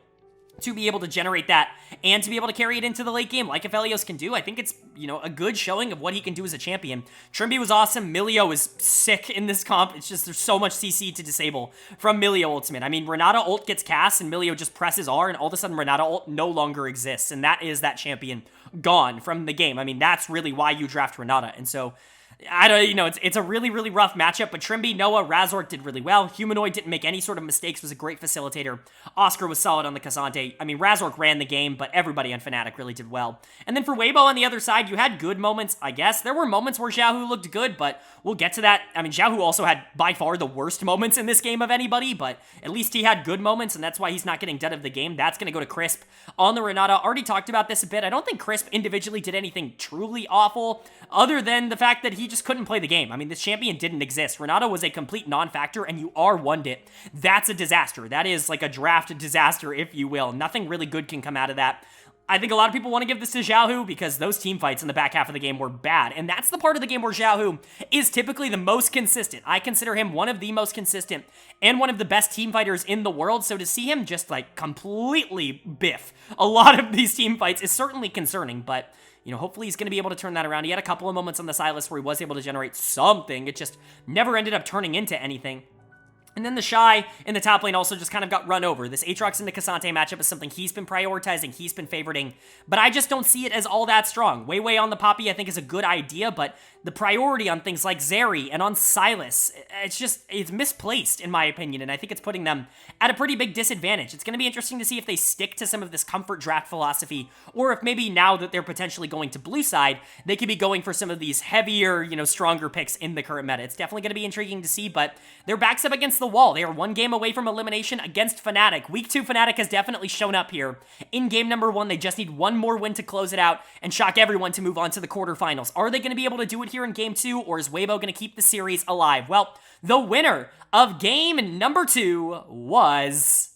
to be able to generate that and to be able to carry it into the late game like Aphelios can do, I think it's, a good showing of what he can do as a champion. Trimby was awesome. Milio is sick in this comp. It's just there's so much CC to disable from Milio ultimate. I mean, Renata ult gets cast and Milio just presses R and all of a sudden Renata ult no longer exists, and that is that champion gone from the game. I mean, that's really why you draft Renata, and so I don't, it's a really, really rough matchup, but Trimby, Noah, Razork did really well. Humanoid didn't make any sort of mistakes, was a great facilitator. Oscar was solid on the K'Sante. I mean, Razork ran the game, but everybody on Fnatic really did well. And then for Weibo on the other side, you had good moments, I guess. There were moments where Xiaohu looked good, but we'll get to that. I mean, Xiaohu also had by far the worst moments in this game of anybody, but at least he had good moments, and that's why he's not getting dead of the game. That's going to go to Crisp on the Renata. Already talked about this a bit. I don't think Crisp individually did anything truly awful, other than the fact that he just couldn't play the game. I mean, this champion didn't exist. Renata was a complete non-factor, and you R1'd it. That's a disaster. That is like a draft disaster, if you will. Nothing really good can come out of that. I think a lot of people want to give this to Xiaohu because those team fights in the back half of the game were bad, and that's the part of the game where Xiaohu is typically the most consistent. I consider him one of the most consistent and one of the best team fighters in the world, so to see him just like completely biff a lot of these team fights is certainly concerning, but hopefully he's going to be able to turn that around. He had a couple of moments on the Sylas where he was able to generate something. It just never ended up turning into anything. And then the Shy in the top lane also just kind of got run over. This Aatrox and the K'Sante matchup is something he's been prioritizing, he's been favoriting, but I just don't see it as all that strong. Weiwei on the Poppy I think is a good idea, but the priority on things like Zeri and on Sylas, it's misplaced in my opinion, and I think it's putting them at a pretty big disadvantage. It's going to be interesting to see if they stick to some of this comfort draft philosophy, or if maybe now that they're potentially going to blue side, they could be going for some of these heavier, stronger picks in the current meta. It's definitely going to be intriguing to see, but their backs up against the wall. They are one game away from elimination against Fnatic. Week 2 Fnatic has definitely shown up here. In game number 1, they just need one more win to close it out and shock everyone to move on to the quarterfinals. Are they going to be able to do it here in game 2, or is Weibo going to keep the series alive? Well, the winner of game number 2 was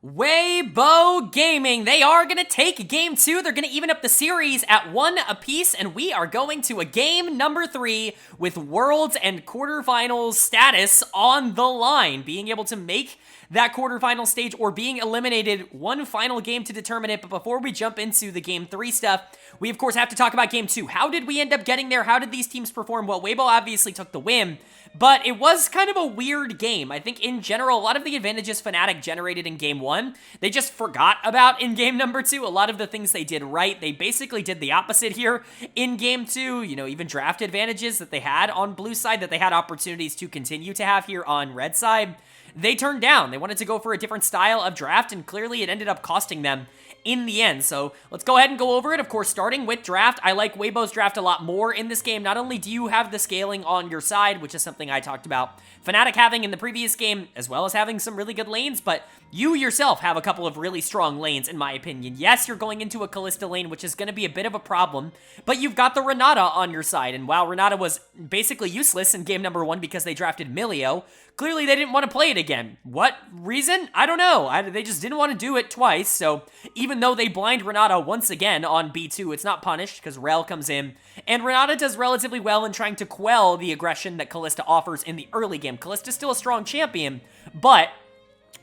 Weibo Gaming. They are going to take game 2. They're going to even up the series at 1 apiece, and we are going to a game number 3 with Worlds and quarterfinals status on the line. Being able to make that quarterfinal stage or being eliminated, one final game to determine it. But before we jump into the game 3 stuff, we of course have to talk about game 2. How did we end up getting there? How did these teams perform? Well, Weibo obviously took the win, but it was kind of a weird game. I think in general, a lot of the advantages Fnatic generated in game 1, they just forgot about in game number 2. A lot of the things they did right, they basically did the opposite here in game 2. Even draft advantages that they had on blue side, that they had opportunities to continue to have here on red side, they turned down. They wanted to go for a different style of draft, and clearly it ended up costing them in the end. So let's go ahead and go over it. Of course, starting with draft, I like Weibo's draft a lot more in this game. Not only do you have the scaling on your side, which is something I talked about Fnatic having in the previous game, as well as having some really good lanes, but you yourself have a couple of really strong lanes, in my opinion. Yes, you're going into a Kalista lane, which is going to be a bit of a problem, but you've got the Renata on your side, and while Renata was basically useless in game number 1 because they drafted Milio, clearly they didn't want to play it again. What reason? I don't know. They just didn't want to do it twice, so even though they blind Renata once again on B2, it's not punished because Rel comes in, and Renata does relatively well in trying to quell the aggression that Kalista offers in the early game. Kalista's still a strong champion, but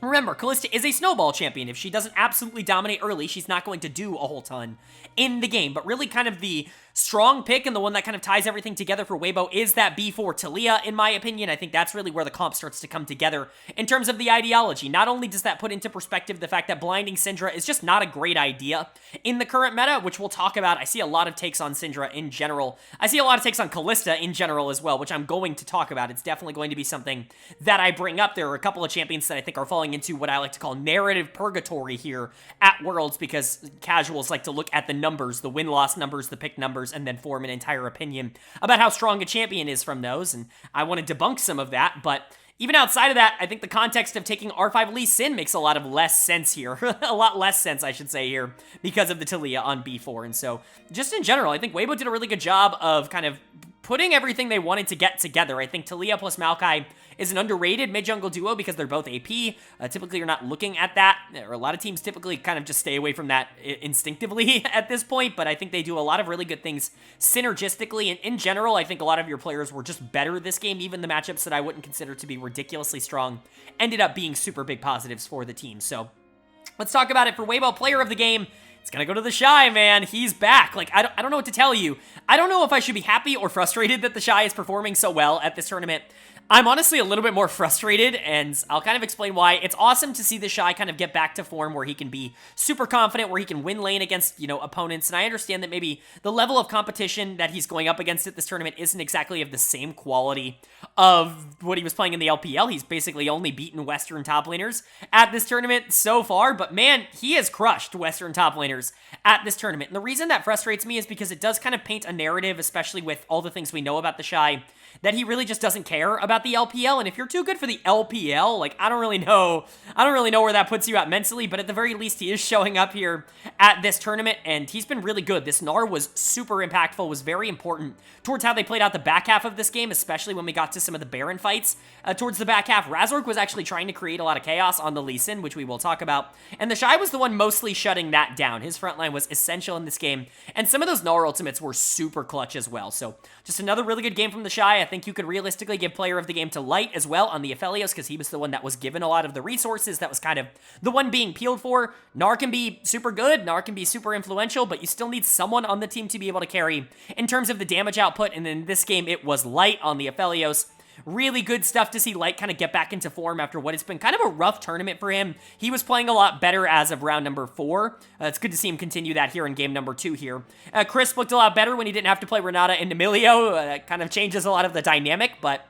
remember, Kalista is a snowball champion. If she doesn't absolutely dominate early, she's not going to do a whole ton in the game. But really kind of the strong pick and the one that kind of ties everything together for Weibo is that B4 Taliyah, in my opinion. I think that's really where the comp starts to come together in terms of the ideology. Not only does that put into perspective the fact that blinding Syndra is just not a great idea in the current meta, which we'll talk about. I see a lot of takes on Syndra in general. I see a lot of takes on Kalista in general as well, which I'm going to talk about. It's definitely going to be something that I bring up. There are a couple of champions that I think are falling into what I like to call narrative purgatory here at Worlds, because casuals like to look at the numbers, the win-loss numbers, the pick numbers, and then form an entire opinion about how strong a champion is from those, and I want to debunk some of that, but even outside of that, I think the context of taking R5 Lee Sin makes a lot of less sense here. A lot less sense, I should say, here, because of the Taliyah on B4, and so, just in general, I think Weibo did a really good job of kind of putting everything they wanted to get together. I think Taliyah plus Maokai is an underrated mid-jungle duo because they're both AP. Typically, you're not looking at that, or a lot of teams typically kind of just stay away from that instinctively at this point, but I think they do a lot of really good things synergistically, and in general, I think a lot of your players were just better this game. Even the matchups that I wouldn't consider to be ridiculously strong ended up being super big positives for the team. So let's talk about it. For Weibo, player of the game, it's gonna go to the Shy, man. He's back. Like, I don't know what to tell you. I don't know if I should be happy or frustrated that the Shy is performing so well at this tournament. I'm honestly a little bit more frustrated, and I'll kind of explain why. It's awesome to see the Shy kind of get back to form where he can be super confident, where he can win lane against, opponents, and I understand that maybe the level of competition that he's going up against at this tournament isn't exactly of the same quality of what he was playing in the LPL. He's basically only beaten Western top laners at this tournament so far, but man, he has crushed Western top laners at this tournament. And the reason that frustrates me is because it does kind of paint a narrative, especially with all the things we know about the Shy, that he really just doesn't care about the LPL. And if you're too good for the LPL, like, I don't really know where that puts you at mentally, but at the very least, he is showing up here at this tournament, and he's been really good. This Gnar was super impactful, was very important towards how they played out the back half of this game, especially when we got to some of the Baron fights towards the back half. Razork was actually trying to create a lot of chaos on the Lee Sin, which we will talk about, and the Shy was the one mostly shutting that down. His frontline was essential in this game, and some of those Gnar ultimates were super clutch as well. So just another really good game from the Shy. I think you could realistically give player of the game to Light as well on the Aphelios, because he was the one that was given a lot of the resources, that was kind of the one being peeled for. Gnar can be super good, Gnar can be super influential, but you still need someone on the team to be able to carry in terms of the damage output, and in this game it was Light on the Aphelios. Really good stuff to see Light kind of get back into form after what has been kind of a rough tournament for him. He was playing a lot better as of round number 4. It's good to see him continue that here in game number 2 here. Chris looked a lot better when he didn't have to play Renata and Emilio. That kind of changes a lot of the dynamic, but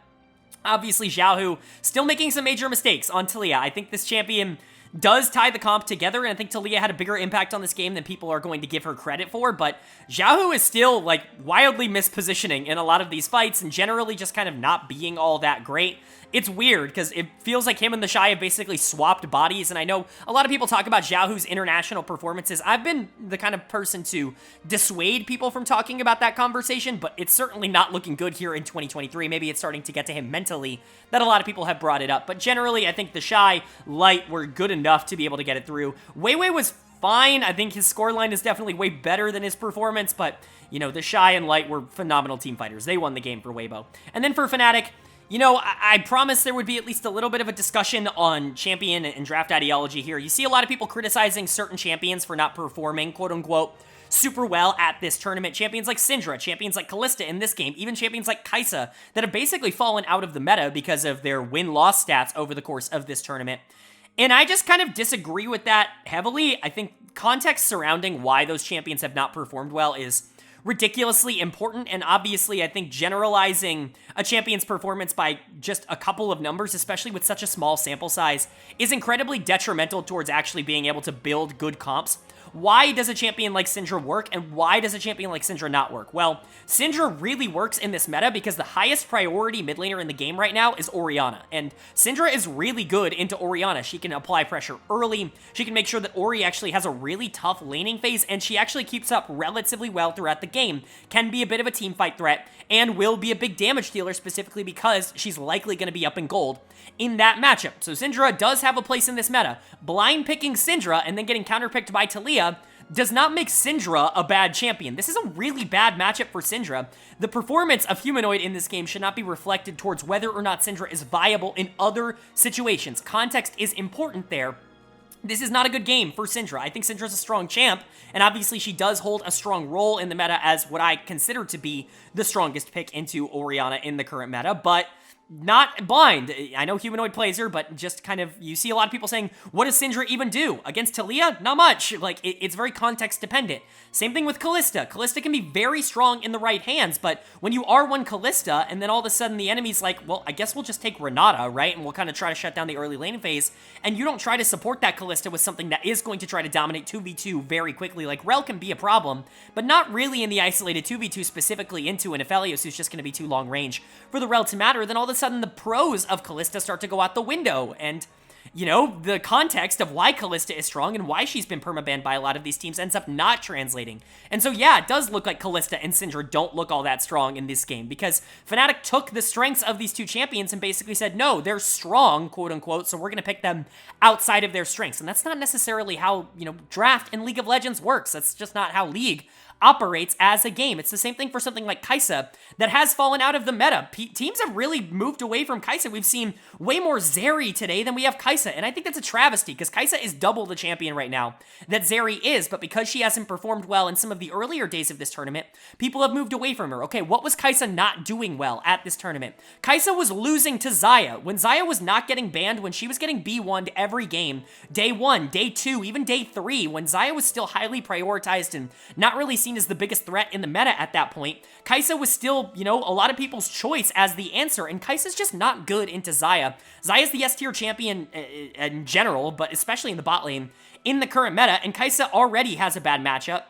obviously Xiaohu still making some major mistakes on Talia. I think this champion does tie the comp together, and I think Talia had a bigger impact on this game than people are going to give her credit for, but Xiaohu is still, like, wildly mispositioning in a lot of these fights, and generally just kind of not being all that great. It's weird, because it feels like him and the Shy have basically swapped bodies, and I know a lot of people talk about Xiaohu's international performances. I've been the kind of person to dissuade people from talking about that conversation, but it's certainly not looking good here in 2023. Maybe it's starting to get to him mentally that a lot of people have brought it up, but generally I think the Shy, Light were good enough to be able to get it through. Weiwei was fine. I think his scoreline is definitely way better than his performance, but, the Shy and Light were phenomenal team fighters. They won the game for Weibo. And then for Fnatic, I promised there would be at least a little bit of a discussion on champion and draft ideology here. You see a lot of people criticizing certain champions for not performing, quote-unquote, super well at this tournament. Champions like Syndra, champions like Kalista in this game, even champions like Kai'Sa that have basically fallen out of the meta because of their win-loss stats over the course of this tournament. And I just kind of disagree with that heavily. I think context surrounding why those champions have not performed well is ridiculously important, and obviously I think generalizing a champion's performance by just a couple of numbers, especially with such a small sample size, is incredibly detrimental towards actually being able to build good comps. Why does a champion like Syndra work, and why does a champion like Syndra not work? Well, Syndra really works in this meta because the highest priority mid laner in the game right now is Orianna, and Syndra is really good into Orianna. She can apply pressure early, she can make sure that Ori actually has a really tough laning phase, and she actually keeps up relatively well throughout the game, can be a bit of a teamfight threat, and will be a big damage dealer specifically because she's likely going to be up in gold in that matchup. So Syndra does have a place in this meta. Blind picking Syndra and then getting counterpicked by Talia does not make Syndra a bad champion. This is a really bad matchup for Syndra. The performance of Humanoid in this game should not be reflected towards whether or not Syndra is viable in other situations. Context is important there. This is not a good game for Syndra. I think Syndra's a strong champ, and obviously she does hold a strong role in the meta as what I consider to be the strongest pick into Orianna in the current meta, but not blind. I know Humanoid plays her, but just kind of, you see a lot of people saying, what does Syndra even do? Against Talia? Not much. Like, it's very context dependent. Same thing with Kalista. Kalista can be very strong in the right hands, but when you R1 Kalista, and then all of a sudden the enemy's like, well, I guess we'll just take Renata, right? And we'll kind of try to shut down the early lane phase, and you don't try to support that Kalista with something that is going to try to dominate 2v2 very quickly. Like, Rel can be a problem, but not really in the isolated 2v2 specifically into an Aphelios who's just going to be too long range for the Rel to matter. Then all of a sudden the pros of Kalista start to go out the window, and the context of why Kalista is strong and why she's been permabanned by a lot of these teams ends up not translating. And so yeah, it does look like Kalista and Syndra don't look all that strong in this game, because Fnatic took the strengths of these two champions and basically said, no, they're strong, quote unquote, so we're going to pick them outside of their strengths. And that's not necessarily how, draft in League of Legends works. That's just not how League operates as a game. It's the same thing for something like Kai'Sa that has fallen out of the meta. Teams have really moved away from Kai'Sa. We've seen way more Zeri today than we have Kai'Sa Kai'Sa, and I think that's a travesty, because Kai'Sa is double the champion right now that Zeri is, but because she hasn't performed well in some of the earlier days of this tournament, people have moved away from her. Okay, what was Kai'Sa not doing well at this tournament? Kai'Sa was losing to Xayah. When Xayah was not getting banned, when she was getting B1'd every game, day 1, day 2, even day 3, when Xayah was still highly prioritized and not really seen as the biggest threat in the meta at that point, Kai'Sa was still, you know, a lot of people's choice as the answer, and Kai'Sa's just not good into Xayah. Xayah's the S-tier champion in general, but especially in the bot lane in the current meta, and Kai'Sa already has a bad matchup.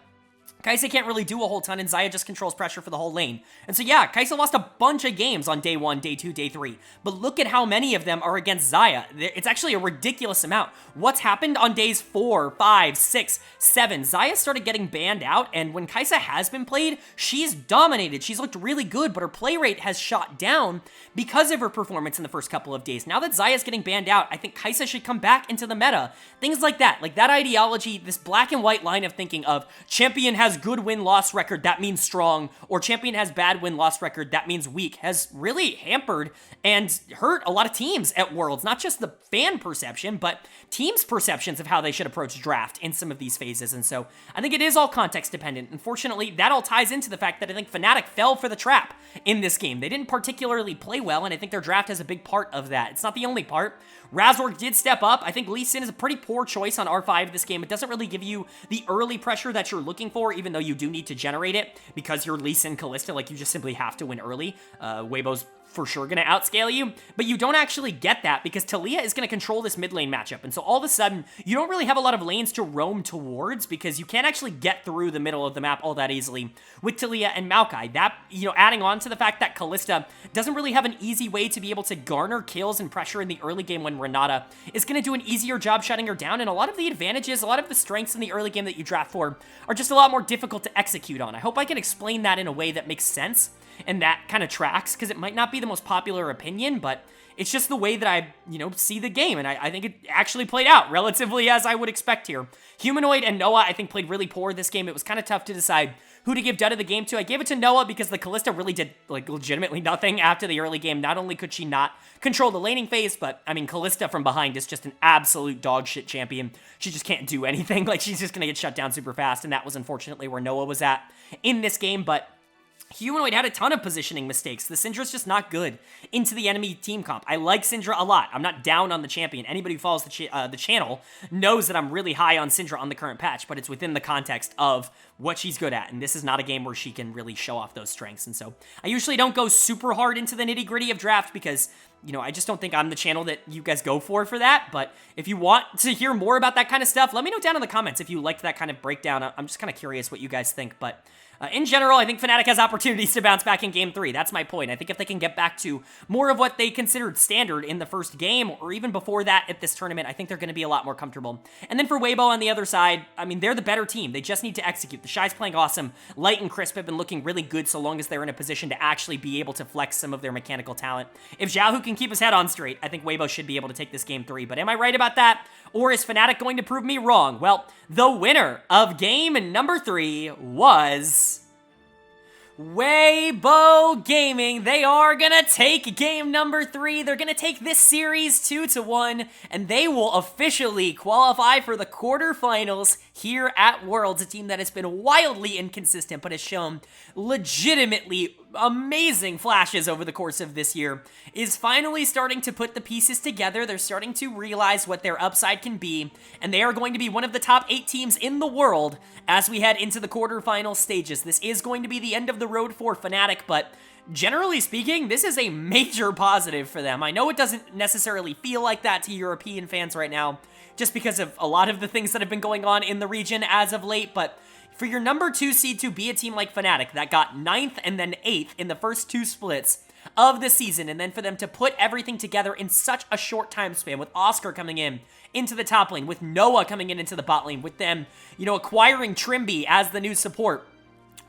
Kai'Sa can't really do a whole ton, and Xayah just controls pressure for the whole lane. And so yeah, Kai'Sa lost a bunch of games on day 1, day 2, day 3. But look at how many of them are against Xayah. It's actually a ridiculous amount. What's happened on days 4, 5, 6, 7? Xayah started getting banned out, and when Kai'Sa has been played, she's dominated. She's looked really good, but her play rate has shot down because of her performance in the first couple of days. Now that Xayah's getting banned out, I think Kai'Sa should come back into the meta. Things like that ideology, this black and white line of thinking of champion has good win-loss record, that means strong, or champion has bad win-loss record, that means weak, has really hampered and hurt a lot of teams at Worlds. Not just the fan perception, but teams' perceptions of how they should approach draft in some of these phases. And so I think it is all context dependent. Unfortunately, that all ties into the fact that I think Fnatic fell for the trap in this game. They didn't particularly play well, and I think their draft has a big part of that. It's not the only part. Razork did step up. I think Lee Sin is a pretty poor choice on R5 this game. It doesn't really give you the early pressure that you're looking for, even though you do need to generate it because you're Lee Sin Kalista. Like, you just simply have to win early. Weibo's for sure going to outscale you, but you don't actually get that because Taliyah is going to control this mid lane matchup, and so all of a sudden, you don't really have a lot of lanes to roam towards because you can't actually get through the middle of the map all that easily with Taliyah and Maokai. That, you know, adding on to the fact that Kalista doesn't really have an easy way to be able to garner kills and pressure in the early game when Renata is going to do an easier job shutting her down, and a lot of the advantages, a lot of the strengths in the early game that you draft for are just a lot more difficult to execute on. I hope I can explain that in a way that makes sense and that kind of tracks, because it might not be the most popular opinion, but it's just the way that I, you know, see the game, and I think it actually played out relatively as I would expect here. Humanoid and Noah, I think, played really poor this game. It was kind of tough to decide who to give dud of the game to. I gave it to Noah because the Kalista really did, like, legitimately nothing after the early game. Not only could she not control the laning phase, but, I mean, Kalista from behind is just an absolute dog shit champion. She just can't do anything. Like, she's just gonna get shut down super fast, and that was unfortunately where Noah was at in this game, but Humanoid had a ton of positioning mistakes. The Syndra's just not good into the enemy team comp. I like Syndra a lot. I'm not down on the champion. Anybody who follows the channel knows that I'm really high on Syndra on the current patch, but it's within the context of what she's good at, and this is not a game where she can really show off those strengths. And so I usually don't go super hard into the nitty-gritty of draft because, you know, I just don't think I'm the channel that you guys go for that. But if you want to hear more about that kind of stuff, let me know down in the comments if you liked that kind of breakdown. I'm just kind of curious what you guys think, but in general, I think Fnatic has opportunities to bounce back in Game 3. That's my point. I think if they can get back to more of what they considered standard in the first game, or even before that at this tournament, I think they're going to be a lot more comfortable. And then for Weibo on the other side, I mean, they're the better team. They just need to execute. The Shy's playing awesome. Light and Crisp have been looking really good so long as they're in a position to actually be able to flex some of their mechanical talent. If Xiaohu can keep his head on straight, I think Weibo should be able to take this Game 3. But am I right about that? Or is Fnatic going to prove me wrong? Well, the winner of game number 3 was Weibo Gaming. They are gonna take game number 3. They're gonna take this series 2-1, and they will officially qualify for the quarterfinals here at Worlds. A team that has been wildly inconsistent, but has shown legitimately amazing flashes over the course of this year, is finally starting to put the pieces together. They're starting to realize what their upside can be, and they are going to be one of the top 8 teams in the world as we head into the quarterfinal stages. This is going to be the end of the road for Fnatic, but generally speaking, this is a major positive for them. I know it doesn't necessarily feel like that to European fans right now, just because of a lot of the things that have been going on in the region as of late, but for your number 2 seed to be a team like Fnatic that got 9th and then 8th in the first 2 splits of the season, and then for them to put everything together in such a short time span, with Oscar coming in into the top lane, with Noah coming in into the bot lane, with them, you know, acquiring Trimby as the new support,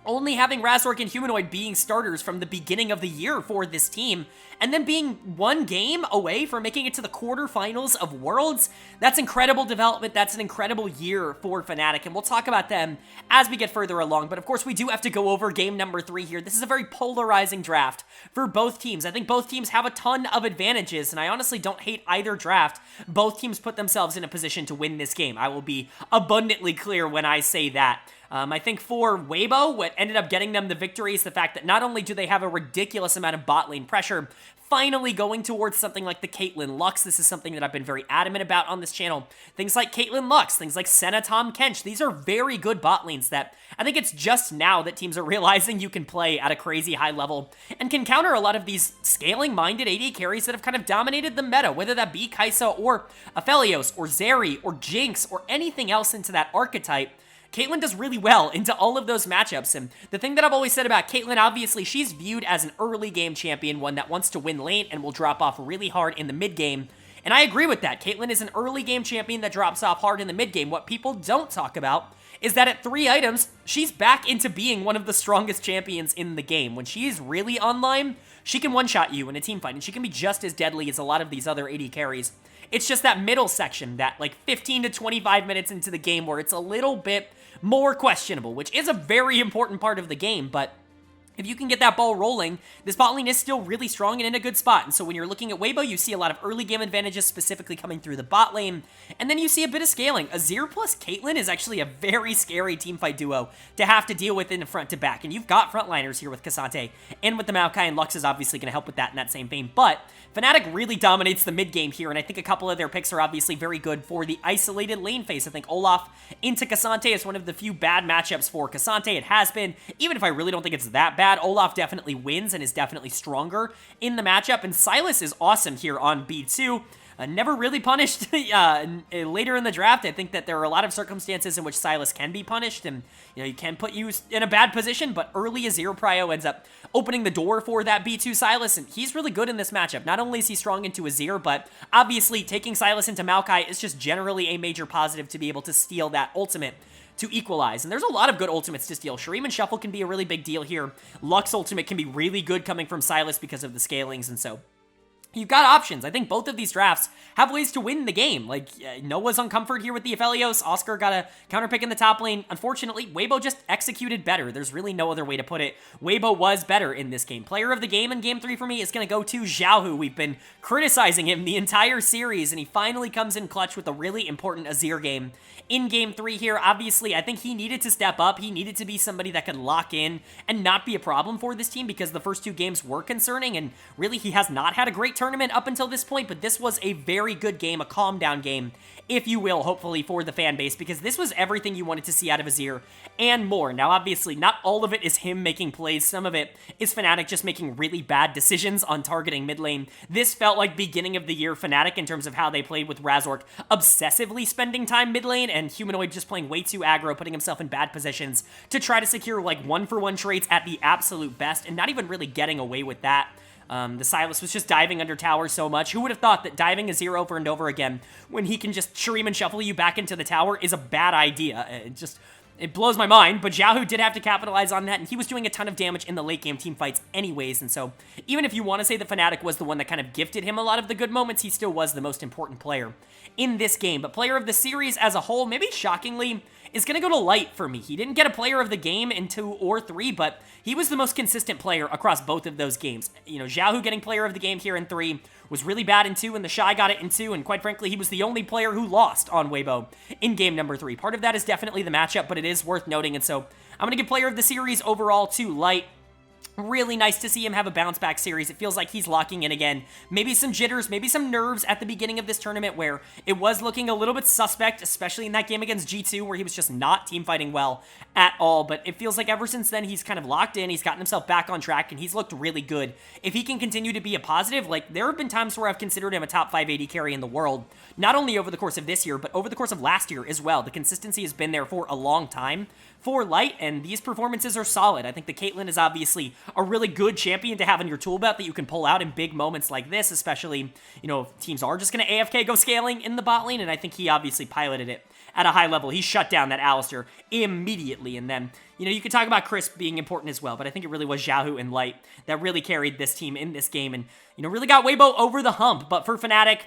only having Razork and Humanoid being starters from the beginning of the year for this team, and then being one game away from making it to the quarterfinals of Worlds, that's incredible development. That's an incredible year for Fnatic, and we'll talk about them as we get further along. But of course, we do have to go over game number 3 here. This is a very polarizing draft for both teams. I think both teams have a ton of advantages, and I honestly don't hate either draft. Both teams put themselves in a position to win this game. I will be abundantly clear when I say that. I think for Weibo, what ended up getting them the victory is the fact that not only do they have a ridiculous amount of bot lane pressure, finally going towards something like the Caitlyn Lux. This is something that I've been very adamant about on this channel. Things like Caitlyn Lux, things like Senna Tahm Kench, these are very good bot lanes that I think it's just now that teams are realizing you can play at a crazy high level and can counter a lot of these scaling-minded AD carries that have kind of dominated the meta, whether that be Kai'Sa or Aphelios or Zeri or Jinx or anything else into that archetype. Caitlyn does really well into all of those matchups, and the thing that I've always said about Caitlyn, obviously, she's viewed as an early game champion, one that wants to win late and will drop off really hard in the mid game, and I agree with that. Caitlyn is an early game champion that drops off hard in the mid game. What people don't talk about is that at 3 items, she's back into being one of the strongest champions in the game. When she is really online, she can one-shot you in a team fight, and she can be just as deadly as a lot of these other AD carries. It's just that middle section, that like 15 to 25 minutes into the game where it's a little bit more questionable, which is a very important part of the game, but if you can get that ball rolling, this bot lane is still really strong and in a good spot. And so when you're looking at Weibo, you see a lot of early game advantages specifically coming through the bot lane. And then you see a bit of scaling. Azir plus Caitlyn is actually a very scary teamfight duo to have to deal with in the front to back. And you've got frontliners here with K'Sante and with the Maokai, and Lux is obviously going to help with that in that same vein. But Fnatic really dominates the mid game here, and I think a couple of their picks are obviously very good for the isolated lane phase. I think Olaf into K'Sante is one of the few bad matchups for K'Sante. It has been, even if I really don't think it's that bad. Olaf definitely wins and is definitely stronger in the matchup, and Sylas is awesome here on B2. Never really punished later in the draft. I think that there are a lot of circumstances in which Sylas can be punished, and you can put you in a bad position, but early Azir Prio ends up opening the door for that B2 Sylas, and he's really good in this matchup. Not only is he strong into Azir, but obviously taking Sylas into Maokai is just generally a major positive to be able to steal that ultimate to equalize. And there's a lot of good ultimates to steal. Shuriman Shuffle can be a really big deal here. Lux ultimate can be really good coming from Sylas because of the scalings, and so you've got options. I think both of these drafts have ways to win the game. Like, Noah's on comfort here with the Aphelios. Oscar got a counter pick in the top lane. Unfortunately, Weibo just executed better. There's really no other way to put it. Weibo was better in this game. Player of the game in Game 3 for me is going to go to Xiaohu. We've been criticizing him the entire series, and he finally comes in clutch with a really important Azir game in Game 3 here. Obviously, I think he needed to step up. He needed to be somebody that could lock in and not be a problem for this team, because the first 2 games were concerning, and really he has not had a great tournament up until this point, but this was a very good game, a calm down game, if you will, hopefully for the fan base, because this was everything you wanted to see out of Azir and more. Now, obviously, not all of it is him making plays. Some of it is Fnatic just making really bad decisions on targeting mid lane. This felt like beginning of the year Fnatic in terms of how they played with Razork, obsessively spending time mid lane, and Humanoid just playing way too aggro, putting himself in bad positions to try to secure like 1-for-1 trades at the absolute best, and not even really getting away with that. The Sylas was just diving under tower so much. Who would have thought that diving Azir over and over again when he can just Shuriman Shuffle you back into the tower is a bad idea? It blows my mind, but Xiaohu did have to capitalize on that, and he was doing a ton of damage in the late game team fights anyways, and so even if you want to say that Fnatic was the one that kind of gifted him a lot of the good moments, he still was the most important player in this game. But player of the series as a whole, maybe shockingly, is going to go to Light for me. He didn't get a player of the game in 2 or 3, but he was the most consistent player across both of those games. Xiaohu getting player of the game here in 3 was really bad in 2, and the Shy got it in 2, and quite frankly, he was the only player who lost on Weibo in game number 3. Part of that is definitely the matchup, but it is worth noting, and so I'm going to give player of the series overall to Light. Really nice to see him have a bounce back series. It feels like he's locking in again. Maybe some jitters, maybe some nerves at the beginning of this tournament where it was looking a little bit suspect, especially in that game against G2 where he was just not team fighting well at all. But it feels like ever since then he's kind of locked in, he's gotten himself back on track, and he's looked really good. If he can continue to be a positive, like there have been times where I've considered him a top 5 AD carry in the world, not only over the course of this year, but over the course of last year as well. The consistency has been there for a long time for Light, and these performances are solid. I think the Caitlyn is obviously a really good champion to have in your tool belt that you can pull out in big moments like this, especially, if teams are just going to AFK go scaling in the bot lane, and I think he obviously piloted it at a high level. He shut down that Alistar immediately. And then, you could talk about Chris being important as well, but I think it really was Xiaohu and Light that really carried this team in this game and, really got Weibo over the hump. But for Fnatic,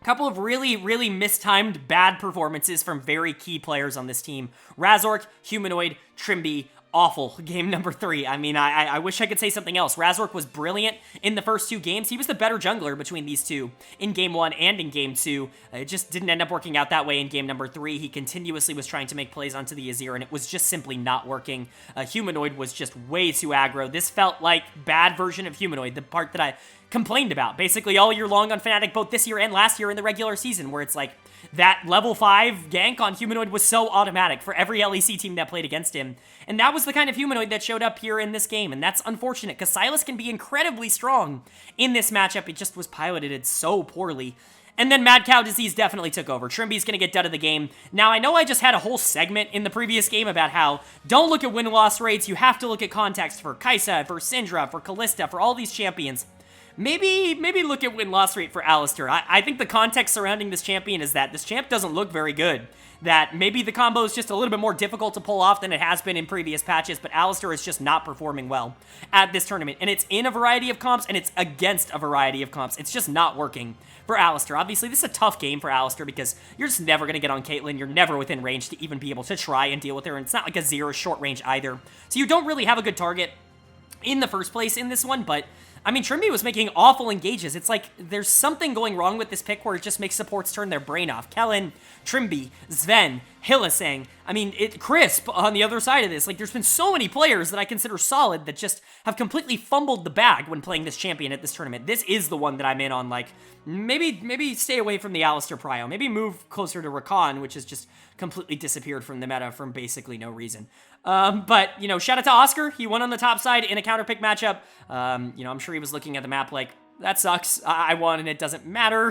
a couple of really, really mistimed bad performances from very key players on this team. Razork, Humanoid, Trimby, awful game number 3. I mean, I wish I could say something else. Razork was brilliant in the first 2 games. He was the better jungler between these two in game 1 and in game 2. It just didn't end up working out that way in game number 3. He continuously was trying to make plays onto the Azir, and it was just simply not working. Humanoid was just way too aggro. This felt like bad version of Humanoid, the part that I complained about basically all year long on Fnatic, both this year and last year in the regular season, where it's like that level 5 gank on Humanoid was so automatic for every LEC team that played against him. And that was the kind of Humanoid that showed up here in this game, and that's unfortunate, because Sylas can be incredibly strong in this matchup. It just was piloted so poorly. And then Mad Cow Disease definitely took over. Trimby's going to get done of the game. Now, I know I just had a whole segment in the previous game about how don't look at win-loss rates, you have to look at context for Kai'Sa, for Syndra, for Kalista, for all these champions. Maybe look at win-loss rate for Alistar. I think the context surrounding this champion is that this champ doesn't look very good. That maybe the combo is just a little bit more difficult to pull off than it has been in previous patches, but Alistar is just not performing well at this tournament. And it's in a variety of comps, and it's against a variety of comps. It's just not working for Alistar. Obviously, this is a tough game for Alistar because you're just never going to get on Caitlyn. You're never within range to even be able to try and deal with her, and it's not like a zero short range either. So you don't really have a good target in the first place in this one, but I mean, Trimby was making awful engages. It's like there's something going wrong with this pick where it just makes supports turn their brain off. Kellen, Trimby, Sven, Hillisang. I mean, Crisp on the other side of this. Like, there's been so many players that I consider solid that just have completely fumbled the bag when playing this champion at this tournament. This is the one that I'm in on, like, maybe stay away from the Alistar Prio. Maybe move closer to Rakan, which has just completely disappeared from the meta from basically no reason. But, shout out to Oscar. He won on the top side in a counter pick matchup. I'm sure he was looking at the map like, that sucks. I won and it doesn't matter.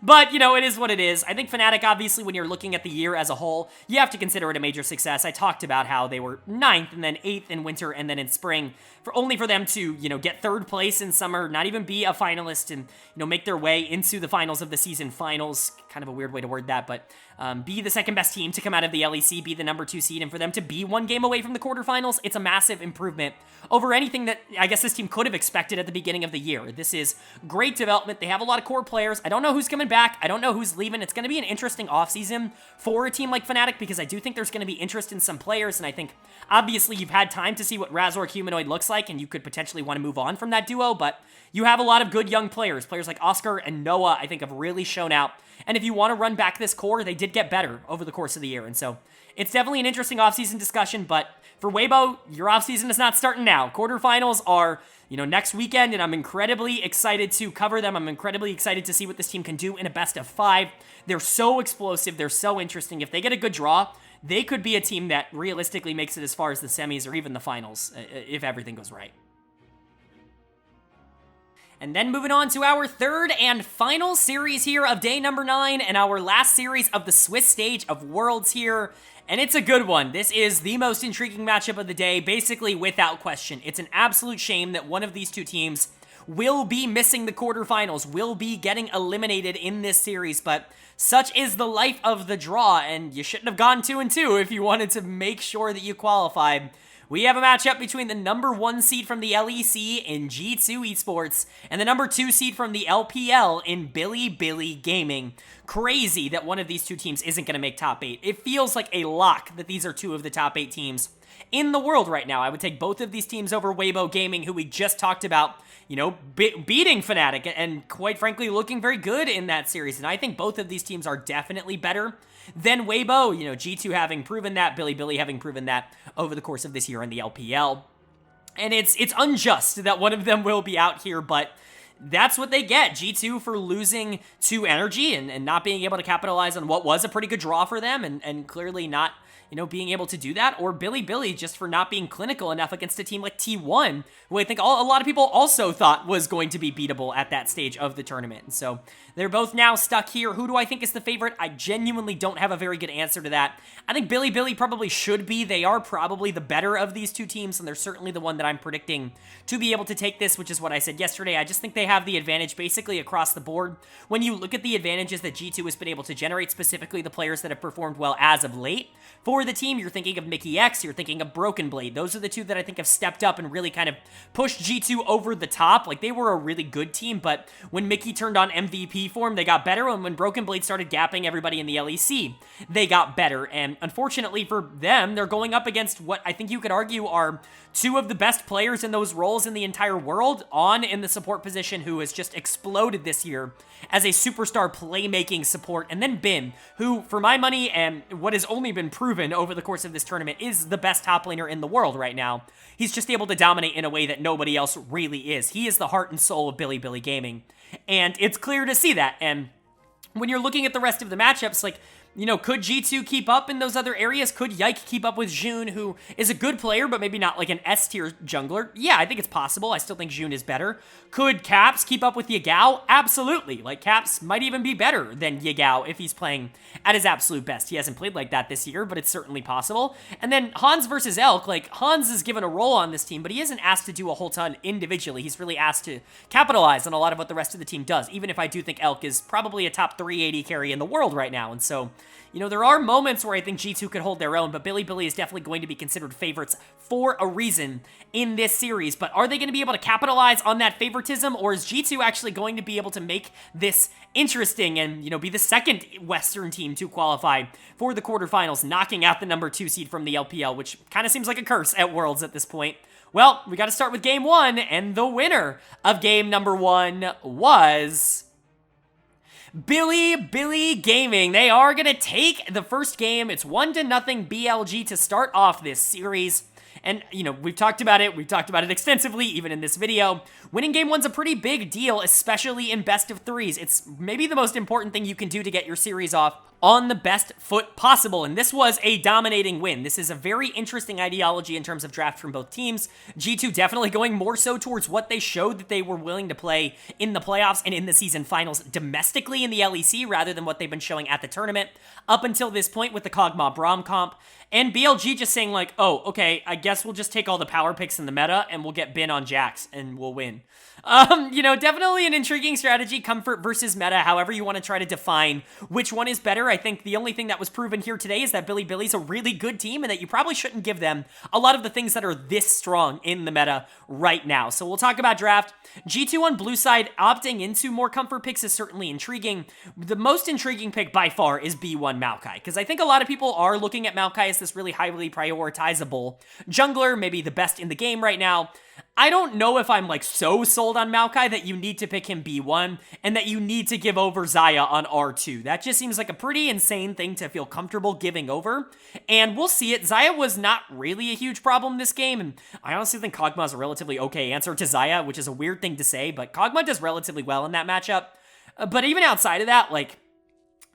But, it is what it is. I think Fnatic, obviously, when you're looking at the year as a whole, you have to consider it a major success. I talked about how they were 9th and then 8th in winter and then in spring, only for them to, get 3rd place in summer, not even be a finalist and, make their way into the finals of the season finals. Kind of a weird way to word that, but be the second best team to come out of the LEC, be the number 2 seed, and for them to be 1 game away from the quarterfinals, it's a massive improvement over anything that I guess this team could have expected at the beginning of the year. This is great development. They have a lot of core players. I don't know who's coming back. I don't know who's leaving. It's going to be an interesting offseason for a team like Fnatic because I do think there's going to be interest in some players, and I think obviously you've had time to see what Razork Humanoid looks like, and you could potentially want to move on from that duo, but you have a lot of good young players. Players like Oscar and Noah, I think, have really shown out. And if you want to run back this core, they did get better over the course of the year. And so it's definitely an interesting offseason discussion. But for Weibo, your offseason is not starting now. Quarterfinals are, next weekend, and I'm incredibly excited to cover them. I'm incredibly excited to see what this team can do in a best of 5. They're so explosive. They're so interesting. If they get a good draw, they could be a team that realistically makes it as far as the semis or even the finals if everything goes right. And then moving on to our 3rd and final series here of day number 9 and our last series of the Swiss stage of Worlds here. And it's a good one. This is the most intriguing matchup of the day, basically without question. It's an absolute shame that one of these two teams will be missing the quarterfinals, will be getting eliminated in this series, but such is the life of the draw, and you shouldn't have gone 2-2 if you wanted to make sure that you qualified. We have a matchup between the number 1 seed from the LEC in G2 Esports and the number 2 seed from the LPL in Bilibili Gaming. Crazy that one of these two teams isn't going to make top 8. It feels like a lock that these are 2 of the top 8 teams in the world right now. I would take both of these teams over Weibo Gaming, who we just talked about, beating Fnatic and quite frankly looking very good in that series. And I think both of these teams are definitely better than Weibo, G2 having proven that, Bilibili having proven that over the course of this year in the LPL. And it's unjust that one of them will be out here, but that's what they get. G2 for losing to Energy and not being able to capitalize on what was a pretty good draw for them and clearly not, being able to do that, or Bilibili just for not being clinical enough against a team like T1, who I think a lot of people also thought was going to be beatable at that stage of the tournament. And so they're both now stuck here. Who do I think is the favorite? I genuinely don't have a very good answer to that. I think Bilibili probably should be. They are probably the better of these two teams, and they're certainly the one that I'm predicting to be able to take this, which is what I said yesterday. I just think they have the advantage basically across the board. When you look at the advantages that G2 has been able to generate, specifically the players that have performed well as of late, for the team, you're thinking of Mickey X, you're thinking of Broken Blade. Those are the two that I think have stepped up and really kind of pushed G2 over the top. Like, they were a really good team, but when Mickey turned on MVP form, they got better, and when Broken Blade started gapping everybody in the LEC, they got better. And unfortunately for them, they're going up against what I think you could argue are two of the best players in those roles in the entire world. On in the support position, who has just exploded this year as a superstar playmaking support, and then Bin, who, for my money, and what has only been proven over the course of this tournament, is the best top laner in the world right now. He's just able to dominate in a way that nobody else really is. He is the heart and soul of Bilibili Gaming, and it's clear to see that. And when you're looking at the rest of the matchups, like, could G2 keep up in those other areas? Could Yike keep up with Jun, who is a good player, but maybe not like an S-tier jungler? Yeah, I think it's possible. I still think Jun is better. Could Caps keep up with Yagao? Absolutely. Like, Caps might even be better than Yagao if he's playing at his absolute best. He hasn't played like that this year, but it's certainly possible. And then Hans versus Elk, like, Hans is given a role on this team, but he isn't asked to do a whole ton individually. He's really asked to capitalize on a lot of what the rest of the team does, even if I do think Elk is probably a top 380 carry in the world right now. And so, there are moments where I think G2 could hold their own, but Bilibili is definitely going to be considered favorites for a reason in this series. But are they going to be able to capitalize on that favoritism, or is G2 actually going to be able to make this interesting and, be the second Western team to qualify for the quarterfinals, knocking out the number 2 seed from the LPL, which kind of seems like a curse at Worlds at this point? Well, we got to start with game 1, and the winner of game number 1 was Bilibili Gaming. They are going to take the first game. It's 1-0 BLG to start off this series. And, we've talked about it. We've talked about it extensively, even in this video. Winning game 1's a pretty big deal, especially in best of 3s. It's maybe the most important thing you can do to get your series off on the best foot possible, and this was a dominating win. This is a very interesting ideology in terms of draft from both teams. G2 definitely going more so towards what they showed that they were willing to play in the playoffs and in the season finals domestically in the LEC, rather than what they've been showing at the tournament up until this point with the Kog'Maw Braum comp. And BLG just saying like, oh, okay, I guess we'll just take all the power picks in the meta and we'll get Bin on Jax and we'll win. Definitely an intriguing strategy, comfort versus meta, however you want to try to define which one is better. I think the only thing that was proven here today is that Bilibili's a really good team and that you probably shouldn't give them a lot of the things that are this strong in the meta right now. So we'll talk about draft. G2 on blue side opting into more comfort picks is certainly intriguing. The most intriguing pick by far is B1 Maokai, because I think a lot of people are looking at Maokai as this really highly prioritizable jungler, maybe the best in the game right now. I don't know if I'm like so sold on Maokai that you need to pick him B1 and that you need to give over Xayah on R2. That just seems like a pretty insane thing to feel comfortable giving over. And we'll see it. Xayah was not really a huge problem this game, and I honestly think Kog'Maw is a relatively okay answer to Xayah, which is a weird thing to say, but Kog'Maw does relatively well in that matchup. But even outside of that, like,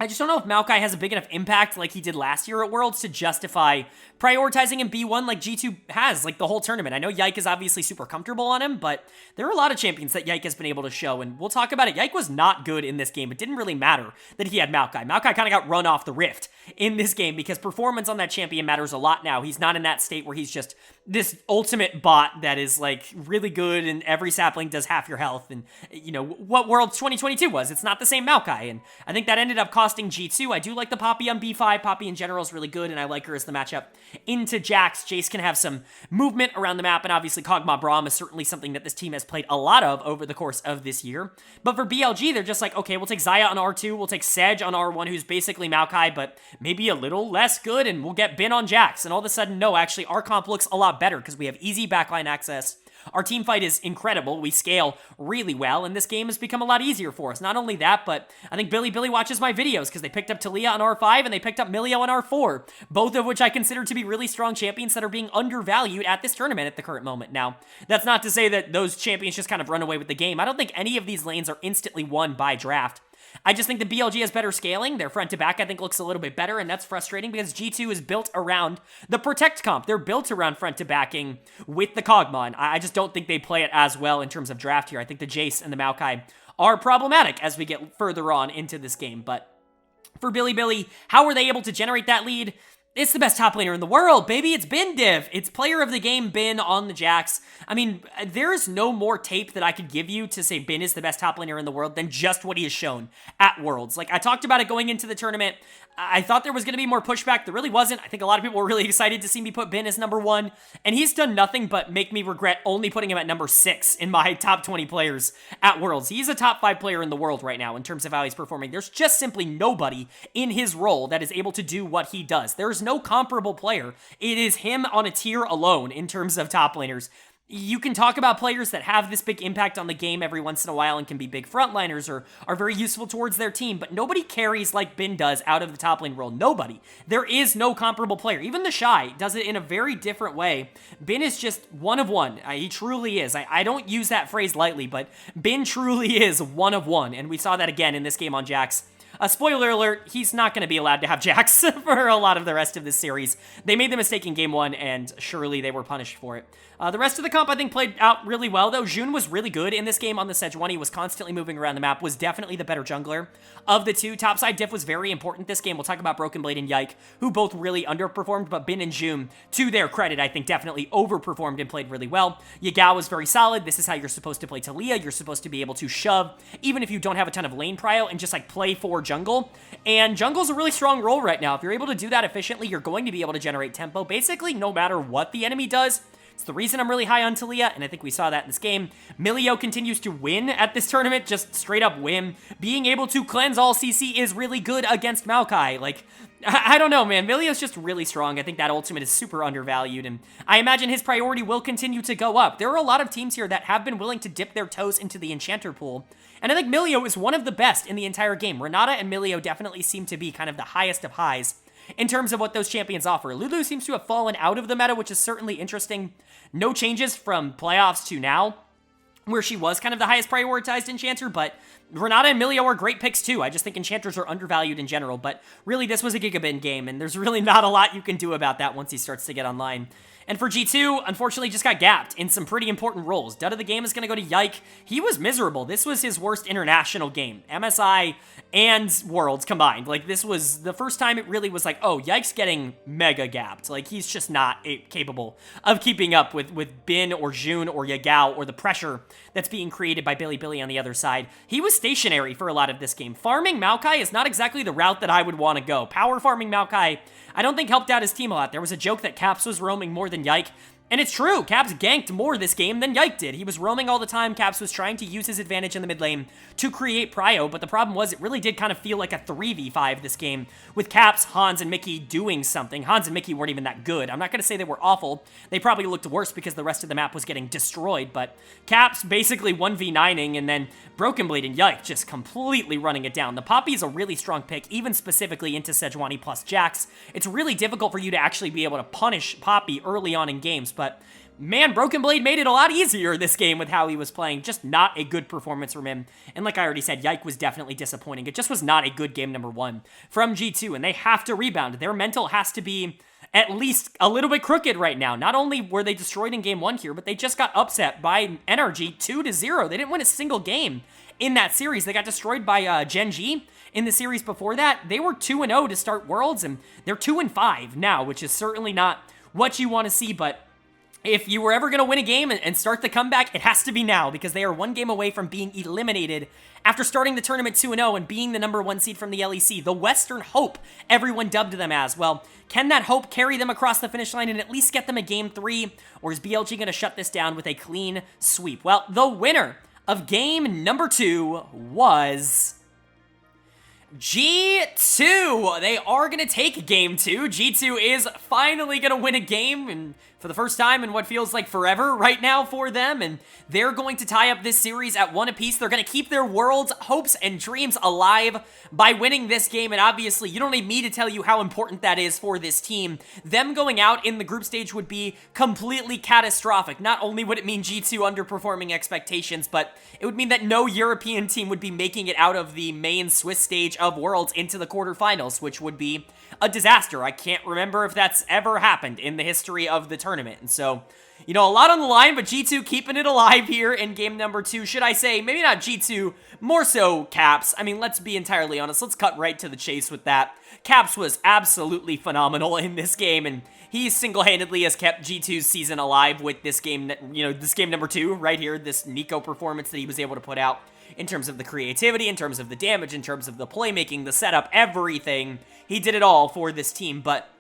I just don't know if Maokai has a big enough impact like he did last year at Worlds to justify prioritizing him B1 like G2 has, like the whole tournament. I know Yike is obviously super comfortable on him, but there are a lot of champions that Yike has been able to show, and we'll talk about it. Yike was not good in this game. It didn't really matter that he had Maokai. Maokai kind of got run off the rift in this game because performance on that champion matters a lot now. He's not in that state where he's just this ultimate bot that is like really good and every sapling does half your health, and what Worlds 2022 was. It's not the same Maokai, and I think that ended up costing G2. I do like the Poppy on B5. Poppy in general is really good, and I like her as the matchup into Jax. Jace can have some movement around the map, and obviously Kog'Maw Braum is certainly something that this team has played a lot of over the course of this year. But for BLG, they're just like, okay, we'll take Xayah on R2, we'll take Sedge on R1, who's basically Maokai, but maybe a little less good, and we'll get Bin on Jax. And all of a sudden, no, actually, our comp looks a lot better because we have easy backline access. Our team fight is incredible. We scale really well, and this game has become a lot easier for us. Not only that, but I think Bilibili watches my videos because they picked up Talia on R5 and they picked up Milio on R4, both of which I consider to be really strong champions that are being undervalued at this tournament at the current moment. Now, that's not to say that those champions just kind of run away with the game. I don't think any of these lanes are instantly won by draft. I just think the BLG has better scaling. Their front to back, I think, looks a little bit better, and that's frustrating because G2 is built around the Protect comp. They're built around front to backing with the Kog'Maw. I just don't think they play it as well in terms of draft here. I think the Jace and the Maokai are problematic as we get further on into this game, but for Bilibili, how were they able to generate that lead? It's the best top laner in the world, baby. It's Bin Div. It's player of the game Bin on the Jax. I mean, there's no more tape that I could give you to say Bin is the best top laner in the world than just what he has shown at Worlds. Like, I talked about it going into the tournament. I thought there was going to be more pushback. There really wasn't. I think a lot of people were really excited to see me put Bin as number 1, and he's done nothing but make me regret only putting him at number 6 in my top 20 players at Worlds. He's a top 5 player in the world right now in terms of how he's performing. There's just simply nobody in his role that is able to do what he does. There's no comparable player. It is him on a tier alone in terms of top laners. You can talk about players that have this big impact on the game every once in a while and can be big frontliners or are very useful towards their team, but nobody carries like Bin does out of the top lane role. Nobody. There is no comparable player. Even the Shy does it in a very different way. Bin is just one of one. He truly is. I don't use that phrase lightly, but Bin truly is one of one, and we saw that again in this game on Jax. Spoiler alert, he's not going to be allowed to have Jax for a lot of the rest of this series. They made the mistake in Game 1, and surely they were punished for it. The rest of the comp, I think, played out really well, though. Jun was really good in this game on the Sejuani, was constantly moving around the map, was definitely the better jungler of the two. Topside diff was very important this game. We'll talk about Broken Blade and Yike, who both really underperformed, but Bin and Jun, to their credit, I think definitely overperformed and played really well. Yagao was very solid. This is how you're supposed to play Talia. You're supposed to be able to shove, even if you don't have a ton of lane prio, and just, like, play for jungle. And jungle's a really strong role right now. If you're able to do that efficiently, you're going to be able to generate tempo, basically no matter what the enemy does. It's the reason I'm really high on Talia, and I think we saw that in this game. Milio continues to win at this tournament, just straight up win. Being able to cleanse all CC is really good against Maokai. Like, I don't know, man. Milio's just really strong. I think that ultimate is super undervalued, and I imagine his priority will continue to go up. There are a lot of teams here that have been willing to dip their toes into the Enchanter pool, and I think Milio is one of the best in the entire game. Renata and Milio definitely seem to be kind of the highest of highs in terms of what those champions offer. Lulu seems to have fallen out of the meta, which is certainly interesting. No changes from playoffs to now, where she was kind of the highest prioritized Enchanter, but Renata and Milio are great picks too. I just think Enchanters are undervalued in general, but really this was a Gigabin game, and there's really not a lot you can do about that once he starts to get online. And for G2, unfortunately, just got gapped in some pretty important roles. Dud of the game is going to go to Yike. He was miserable. This was his worst international game. MSI and Worlds combined. Like, this was the first time it really was like, oh, Yike's getting mega gapped. Like, he's just not capable of keeping up with Bin or Jun or Yagao or the pressure that's being created by Bilibili on the other side. He was stationary for a lot of this game. Farming Maokai is not exactly the route that I would want to go. Power farming Maokai, I don't think helped out his team a lot. There was a joke that Caps was roaming more than Yike, and it's true. Caps ganked more this game than Yike did. He was roaming all the time. Caps was trying to use his advantage in the mid lane to create prio, but the problem was it really did kind of feel like a 3v5 this game, with Caps, Hans, and Mickey doing something. Hans and Mickey weren't even that good. I'm not going to say they were awful. They probably looked worse because the rest of the map was getting destroyed, but Caps basically 1v9ing, and then Broken Blade and Yike just completely running it down. The Poppy is a really strong pick, even specifically into Sejuani plus Jax. It's really difficult for you to actually be able to punish Poppy early on in games, but man, Broken Blade made it a lot easier this game with how he was playing. Just not a good performance from him. And like I already said, Yike was definitely disappointing. It just was not a good game number 1 from G2, and they have to rebound. Their mental has to be at least a little bit crooked right now. Not only were they destroyed in game 1 here, but they just got upset by NRG 2-0. They didn't win a single game in that series. They got destroyed by Gen.G in the series before that. They were 2-0 to start Worlds, and they're 2-5 now, which is certainly not what you want to see, but if you were ever going to win a game and start the comeback, it has to be now, because they are one game away from being eliminated after starting the tournament 2-0 and being the number 1 seed from the LEC. The Western Hope, everyone dubbed them as. Well, can that hope carry them across the finish line and at least get them a game 3, or is BLG going to shut this down with a clean sweep? Well, the winner of game number 2 was G2, they are going to take game 2. G2 is finally going to win a game, and for the first time in what feels like forever right now for them, and they're going to tie up this series at 1 apiece. They're going to keep their world's hopes and dreams alive by winning this game, and obviously, you don't need me to tell you how important that is for this team. Them going out in the group stage would be completely catastrophic. Not only would it mean G2 underperforming expectations, but it would mean that no European team would be making it out of the main Swiss stage of Worlds into the quarterfinals, which would be a disaster. I can't remember if that's ever happened in the history of the tournament. And so, you know, a lot on the line, but G2 keeping it alive here in game number 2. Should I say, maybe not G2, more so Caps. I mean, let's be entirely honest. Let's cut right to the chase with that. Caps was absolutely phenomenal in this game, and he single-handedly has kept G2's season alive with this game, you know, this game number 2 right here, this Nico performance that he was able to put out in terms of the creativity, in terms of the damage, in terms of the playmaking, the setup, everything. He did it all for this team, but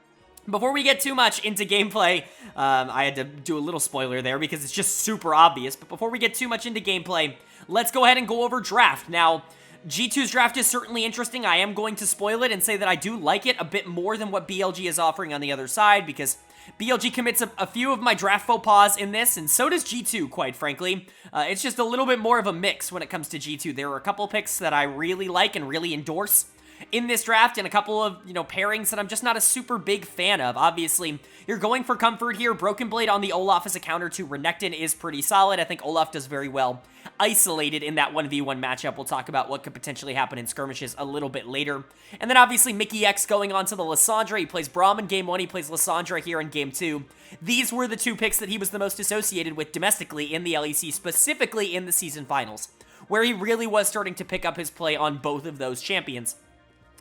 before we get too much into gameplay, I had to do a little spoiler there because it's just super obvious, but before we get too much into gameplay, let's go ahead and go over draft. Now, G2's draft is certainly interesting. I am going to spoil it and say that I do like it a bit more than what BLG is offering on the other side, because BLG commits a few of my draft faux pas in this, and so does G2, quite frankly. It's just a little bit more of a mix when it comes to G2. There are a couple picks that I really like and really endorse in this draft, and a couple of, you know, pairings that I'm just not a super big fan of. Obviously, you're going for comfort here. Broken Blade on the Olaf as a counter to Renekton is pretty solid. I think Olaf does very well isolated in that 1v1 matchup. We'll talk about what could potentially happen in skirmishes a little bit later. And then obviously Mickey X going on to the Lissandra. He plays Braum in game 1, he plays Lissandra here in game 2. These were the 2 picks that he was the most associated with domestically in the LEC, specifically in the season finals, where he really was starting to pick up his play on both of those champions.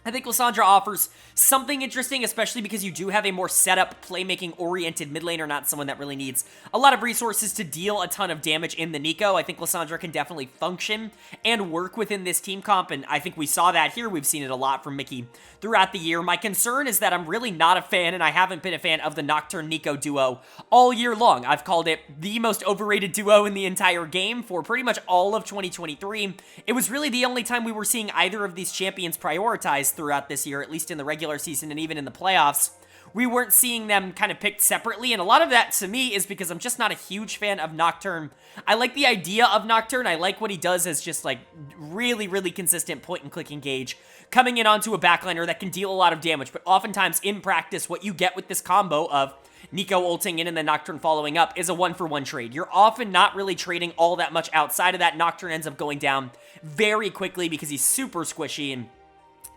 I think Lissandra offers something interesting, especially because you do have a more setup, playmaking-oriented mid laner, not someone that really needs a lot of resources to deal a ton of damage in the Nico. I think Lissandra can definitely function and work within this team comp, and I think we saw that here. We've seen it a lot from Mickey throughout the year. My concern is that I'm really not a fan, and I haven't been a fan of the Nocturne-Nico duo all year long. I've called it the most overrated duo in the entire game for pretty much all of 2023. It was really the only time we were seeing either of these champions prioritized throughout this year, at least in the regular season and even in the playoffs. We weren't seeing them kind of picked separately, and a lot of that to me is because I'm just not a huge fan of Nocturne. I like the idea of Nocturne. I like what he does as just like really, really consistent point-and-click engage, coming in onto a backliner that can deal a lot of damage, but oftentimes in practice, what you get with this combo of Nico ulting in and then Nocturne following up is a 1-for-1 trade. You're often not really trading all that much outside of that. Nocturne ends up going down very quickly because he's super squishy, and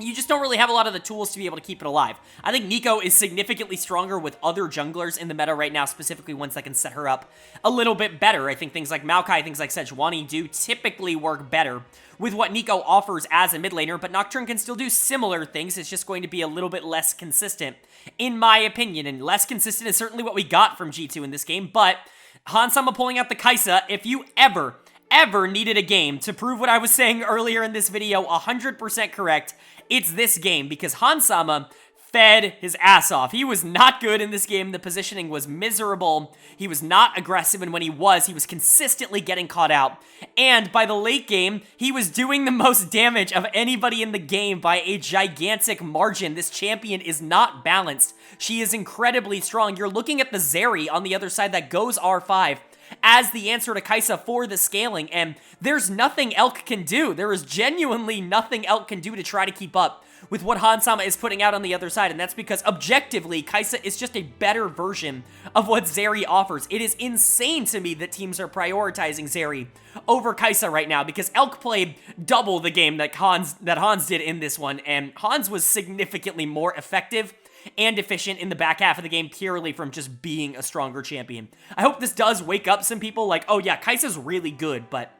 you just don't really have a lot of the tools to be able to keep it alive. I think Nico is significantly stronger with other junglers in the meta right now, specifically ones that can set her up a little bit better. I think things like Maokai, things like Sejuani do typically work better with what Nico offers as a mid laner, but Nocturne can still do similar things. It's just going to be a little bit less consistent, in my opinion, and less consistent is certainly what we got from G2 in this game, but Hansama pulling out the Kai'Sa. If you ever needed a game to prove what I was saying earlier in this video 100% correct, it's this game, because Hansama fed his ass off. He was not good in this game. The positioning was miserable. He was not aggressive, and when he was consistently getting caught out. And by the late game, he was doing the most damage of anybody in the game by a gigantic margin. This champion is not balanced. She is incredibly strong. You're looking at the Zeri on the other side that goes R5 as the answer to Kai'Sa for the scaling, and there's nothing Elk can do. There is genuinely nothing Elk can do to try to keep up with what Hansama is putting out on the other side, and that's because objectively, Kai'Sa is just a better version of what Zeri offers. It is insane to me that teams are prioritizing Zeri over Kai'Sa right now, because Elk played double the game that Hans did in this one, and Hans was significantly more effective and efficient in the back half of the game purely from just being a stronger champion. I hope this does wake up some people like, oh yeah, Kai'Sa's really good, but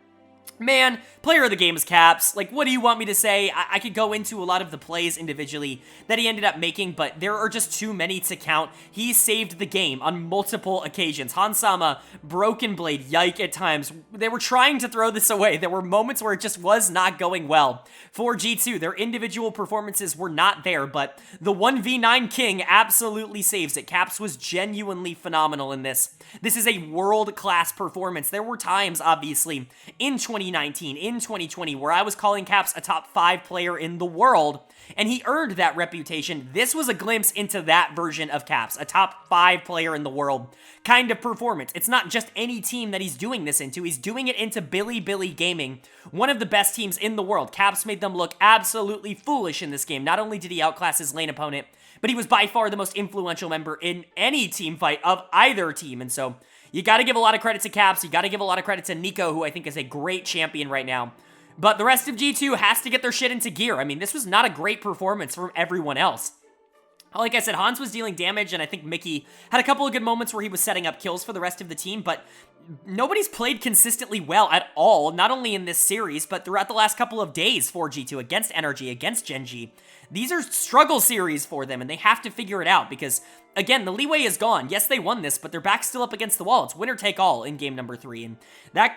man, player of the game is Caps. Like, what do you want me to say? I could go into a lot of the plays individually that he ended up making, but there are just too many to count. He saved the game on multiple occasions. Hansama, Broken Blade, Yike at times. They were trying to throw this away. There were moments where it just was not going well for G2. Their individual performances were not there, but the 1v9 king absolutely saves it. Caps was genuinely phenomenal in this. This is a world-class performance. There were times, obviously, in 20 2019, in 2020, where I was calling Caps a top 5 player in the world, and he earned that reputation. This was a glimpse into that version of Caps, a top 5 player in the world kind of performance. It's not just any team that he's doing this into, he's doing it into Bilibili Gaming, one of the best teams in the world. Caps made them look absolutely foolish in this game. Not only did he outclass his lane opponent, but he was by far the most influential member in any team fight of either team, and so you gotta give a lot of credit to Caps, you gotta give a lot of credit to Nico, who I think is a great champion right now. But the rest of G2 has to get their shit into gear. I mean, this was not a great performance from everyone else. Like I said, Hans was dealing damage, and I think Mickey had a couple of good moments where he was setting up kills for the rest of the team, but nobody's played consistently well at all, not only in this series, but throughout the last couple of days for G2 against Energy, against Gen.G. These are struggle series for them, and they have to figure it out because, again, the leeway is gone. Yes, they won this, but their back's still up against the wall. It's winner take all in game number 3, and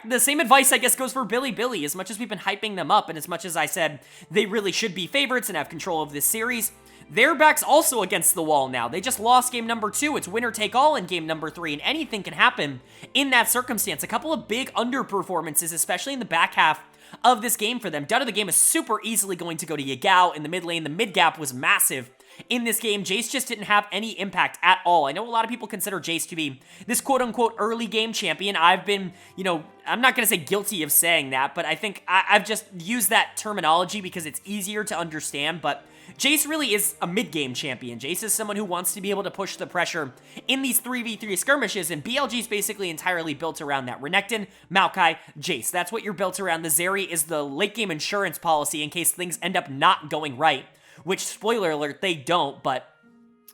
the same advice, I guess, goes for Bilibili. As much as we've been hyping them up, and as much as I said they really should be favorites and have control of this series, their back's also against the wall now. They just lost game number 2. It's winner take all in game number 3, and anything can happen in that circumstance. A couple of big underperformances, especially in the back half of this game for them. Done of the game is super easily going to go to Yagao in the mid lane. The mid gap was massive in this game. Jace just didn't have any impact at all. I know a lot of people consider Jace to be this quote-unquote early game champion. I've been, I'm not going to say guilty of saying that, but I think I've just used that terminology because it's easier to understand, but Jace really is a mid-game champion. Jace is someone who wants to be able to push the pressure in these 3v3 skirmishes, and BLG is basically entirely built around that. Renekton, Maokai, Jace. That's what you're built around. The Zeri is the late-game insurance policy in case things end up not going right, which, spoiler alert, they don't, but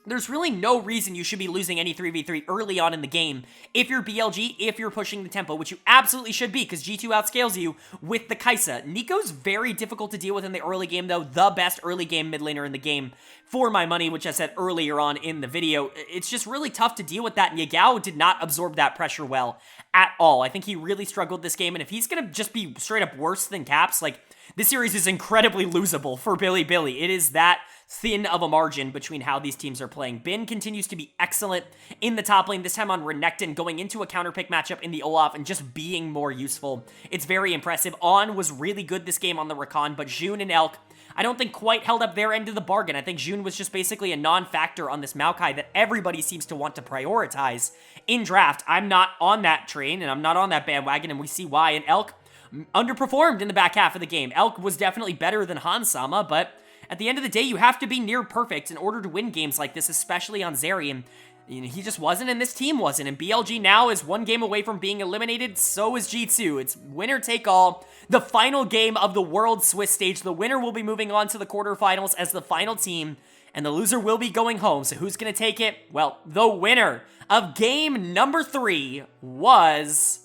there's really no reason you should be losing any 3v3 early on in the game if you're BLG, if you're pushing the tempo, which you absolutely should be, because G2 outscales you with the Kai'Sa. Nico's very difficult to deal with in the early game, though. The best early game mid laner in the game for my money, which I said earlier on in the video. It's just really tough to deal with that, and Yagao did not absorb that pressure well at all. I think he really struggled this game, and if he's going to just be straight up worse than Caps, this series is incredibly losable for Bilibili. It is that thin of a margin between how these teams are playing. Bin continues to be excellent in the top lane, this time on Renekton, going into a counterpick matchup in the Olaf and just being more useful. It's very impressive. On was really good this game on the Rakan, but June and Elk, I don't think quite held up their end of the bargain. I think June was just basically a non-factor on this Maokai that everybody seems to want to prioritize in draft. I'm not on that train, and I'm not on that bandwagon, and we see why. And Elk underperformed in the back half of the game. Elk was definitely better than Hansama, but at the end of the day, you have to be near perfect in order to win games like this, especially on Zeri, and he just wasn't, and this team wasn't, and BLG now is one game away from being eliminated, so is G2. It's winner take all, the final game of the World Swiss stage. The winner will be moving on to the quarterfinals as the final team, and the loser will be going home. So who's going to take it? Well, the winner of game number 3 was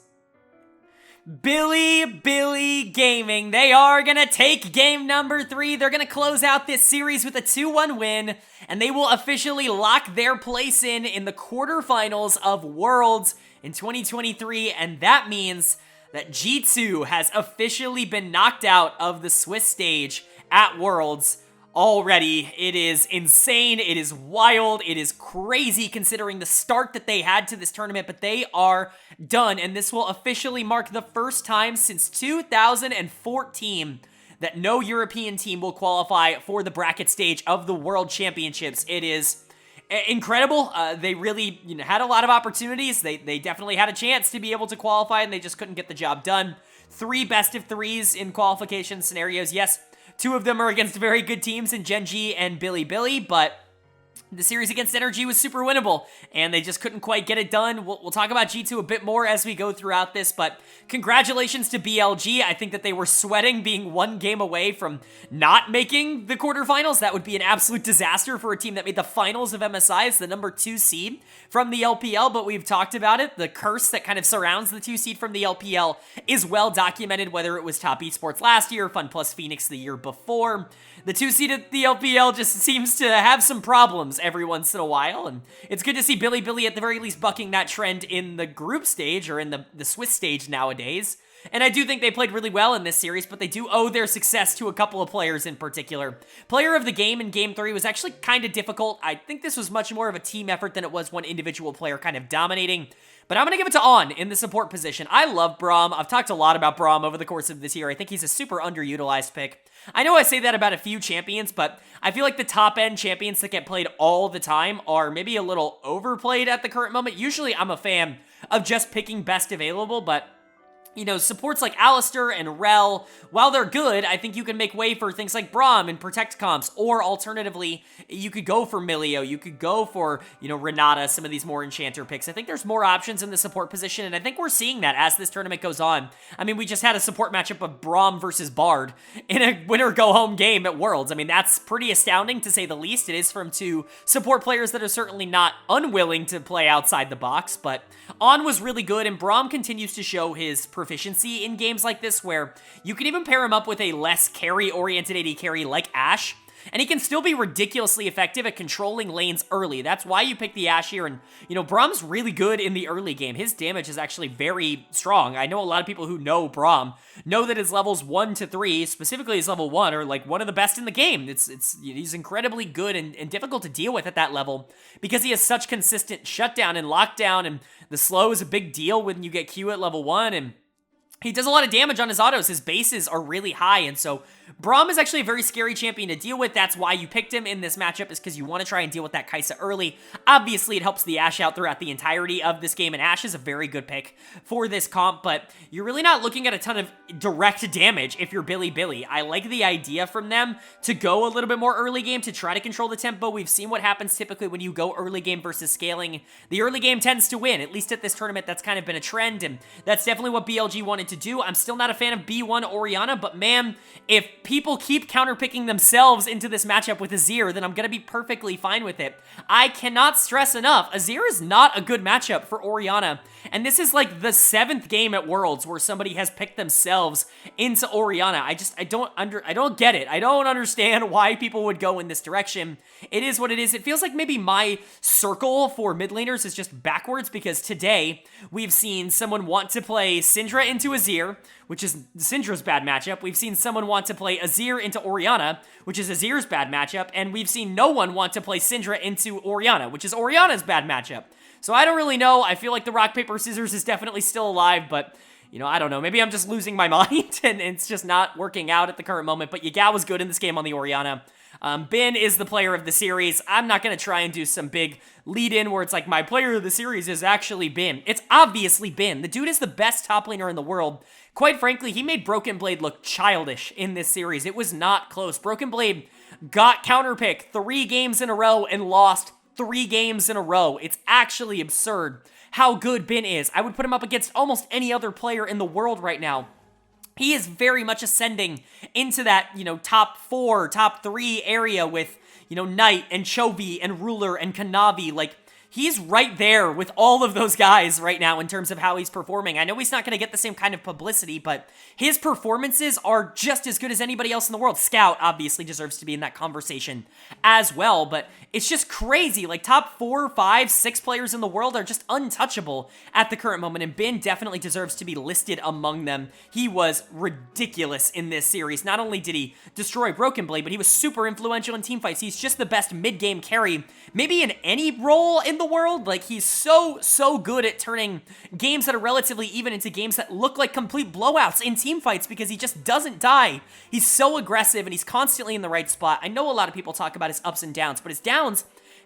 Bilibili Gaming. They are going to take game number 3. They're going to close out this series with a 2-1 win, and they will officially lock their place in the quarterfinals of Worlds in 2023, and that means that G2 has officially been knocked out of the Swiss stage at Worlds already. It is insane, it is wild, it is crazy considering the start that they had to this tournament, but they are done, and this will officially mark the first time since 2014 that no European team will qualify for the bracket stage of the World Championships. It is incredible. They really had a lot of opportunities. They definitely had a chance to be able to qualify, and they just couldn't get the job done. 3 best of 3s in qualification scenarios. Yes, 2 of them are against very good teams in Gen.G and Bilibili, but the series against Energy was super winnable, and they just couldn't quite get it done. We'll talk about G2 a bit more as we go throughout this, but congratulations to BLG. I think that they were sweating being 1 game away from not making the quarterfinals. That would be an absolute disaster for a team that made the finals of MSI as the number 2 seed from the LPL, but we've talked about it. The curse that kind of surrounds the 2 seed from the LPL is well documented, whether it was Top Esports last year, Fun Plus Phoenix the year before. The 2 seed at the LPL just seems to have some problems every once in a while, and it's good to see Bilibili at the very least bucking that trend in the group stage, or in the Swiss stage nowadays. And I do think they played really well in this series, but they do owe their success to a couple of players in particular. Player of the game in Game 3 was actually kind of difficult. I think this was much more of a team effort than it was one individual player kind of dominating. But I'm going to give it to On in the support position. I love Braum. I've talked a lot about Braum over the course of this year. I think he's a super underutilized pick. I know I say that about a few champions, but I feel like the top-end champions that get played all the time are maybe a little overplayed at the current moment. Usually I'm a fan of just picking best available, but you know, supports like Alistar and Rel, while they're good, I think you can make way for things like Braum and Protect comps, or alternatively, you could go for Milio, you could go for, you know, Renata, some of these more Enchanter picks. I think there's more options in the support position, and I think we're seeing that as this tournament goes on. I mean, we just had a support matchup of Braum versus Bard in a winner-go-home game at Worlds. I mean, that's pretty astounding, to say the least. It is from two support players that are certainly not unwilling to play outside the box, but On was really good, and Braum continues to show his proficiency in games like this, where you can even pair him up with a less carry-oriented AD carry like Ashe, and he can still be ridiculously effective at controlling lanes early. That's why you pick the Ashe here, and, you know, Braum's really good in the early game. His damage is actually very strong. I know a lot of people who know Braum know that his levels 1 to 3, specifically his level 1, are like one of the best in the game. He's incredibly good and difficult to deal with at that level because he has such consistent shutdown and lockdown, and the slow is a big deal when you get Q at level 1, and he does a lot of damage on his autos. His bases are really high, and so Braum is actually a very scary champion to deal with. That's why you picked him in this matchup, is because you want to try and deal with that Kai'Sa early. Obviously, it helps the Ashe out throughout the entirety of this game, and Ashe is a very good pick for this comp, but you're really not looking at a ton of direct damage if you're Bilibili. I like the idea from them to go a little bit more early game to try to control the tempo. We've seen what happens typically when you go early game versus scaling. The early game tends to win. At least at this tournament, that's kind of been a trend, and that's definitely what BLG wanted to do. I'm still not a fan of B1 Orianna, but man, if people keep counterpicking themselves into this matchup with Azir, then I'm going to be perfectly fine with it. I cannot stress enough, Azir is not a good matchup for Orianna, and this is like the 7th game at Worlds where somebody has picked themselves into Orianna. I don't get it. I don't understand why people would go in this direction. It is what it is. It feels like maybe my circle for mid laners is just backwards, because today we've seen someone want to play Syndra into Azir, which is Syndra's bad matchup. We've seen someone want to play Azir into Orianna, which is Azir's bad matchup, and we've seen no one want to play Syndra into Orianna, which is Orianna's bad matchup. So I don't really know. I feel like the rock, paper, scissors is definitely still alive, but, you know, I don't know. Maybe I'm just losing my mind, and it's just not working out at the current moment, but Yagao was good in this game on the Orianna. Bin is the player of the series. I'm not going to try and do some big lead-in where it's like, my player of the series is actually Bin. It's obviously Bin. The dude is the best top laner in the world. Quite frankly, he made Broken Blade look childish in this series. It was not close. Broken Blade got counterpicked 3 games in a row and lost 3 games in a row. It's actually absurd how good Bin is. I would put him up against almost any other player in the world right now. He is very much ascending into that, you know, top 4, top 3 area with, you know, Knight and Chovy and Ruler and Kanavi. Like, he's right there with all of those guys right now in terms of how he's performing. I know he's not going to get the same kind of publicity, but his performances are just as good as anybody else in the world. Scout obviously deserves to be in that conversation as well, but it's just crazy. Like, top 4, 5, 6 players in the world are just untouchable at the current moment, and Bin definitely deserves to be listed among them. He was ridiculous in this series. Not only did he destroy Broken Blade, but he was super influential in teamfights. He's just the best mid-game carry, maybe in any role in the world. Like, he's so good at turning games that are relatively even into games that look like complete blowouts in teamfights, because he just doesn't die. He's so aggressive, and he's constantly in the right spot. I know a lot of people talk about his ups and downs, but his downs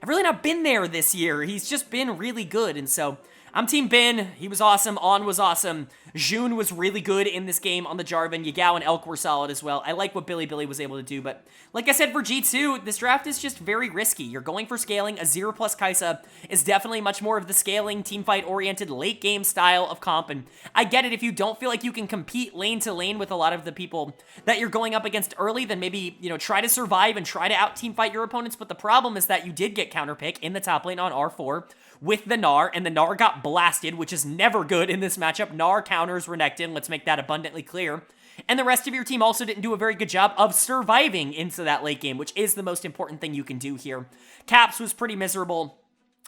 have really not been there this year. He's just been really good, and so I'm Team Bin. He was awesome. On was awesome. June was really good in this game on the Jarvan. Yagao and Elk were solid as well. I like what Bilibili was able to do, but like I said for G2, this draft is just very risky. You're going for scaling. Azir plus Kai'Sa is definitely much more of the scaling, teamfight-oriented, late-game style of comp, and I get it. If you don't feel like you can compete lane to lane with a lot of the people that you're going up against early, then maybe, you know, try to survive and try to out-teamfight your opponents, but the problem is that you did get counterpick in the top lane on R4 with the Gnar, and the Gnar got blasted, which is never good in this matchup. Gnar counters Renekton, let's make that abundantly clear. And the rest of your team also didn't do a very good job of surviving into that late game, which is the most important thing you can do here. Caps was pretty miserable.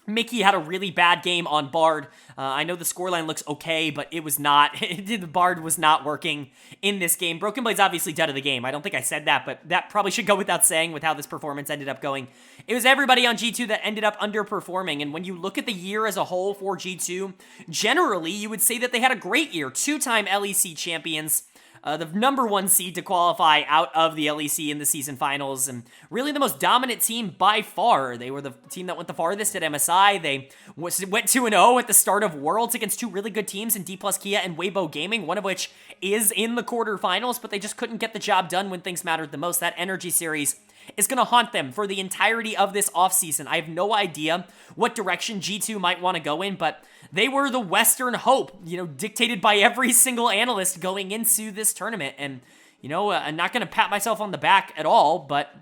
Mickey had a really bad game on Bard. I know the scoreline looks okay, but it was not. The Bard was not working in this game. Broken Blade's obviously dead of the game. I don't think I said that, but that probably should go without saying with how this performance ended up going. It was everybody on G2 that ended up underperforming, and when you look at the year as a whole for G2, generally, you would say that they had a great year. Two-time LEC champions. The number 1 seed to qualify out of the LEC in the season finals, and really the most dominant team by far. They were the team that went the farthest at MSI. They went 2-0 at the start of Worlds against 2 really good teams in Dplus KIA and Weibo Gaming, one of which is in the quarterfinals, but they just couldn't get the job done when things mattered the most. That Energy series is going to haunt them for the entirety of this offseason. I have no idea what direction G2 might want to go in, but they were the Western hope, dictated by every single analyst going into this tournament. And, I'm not going to pat myself on the back at all, but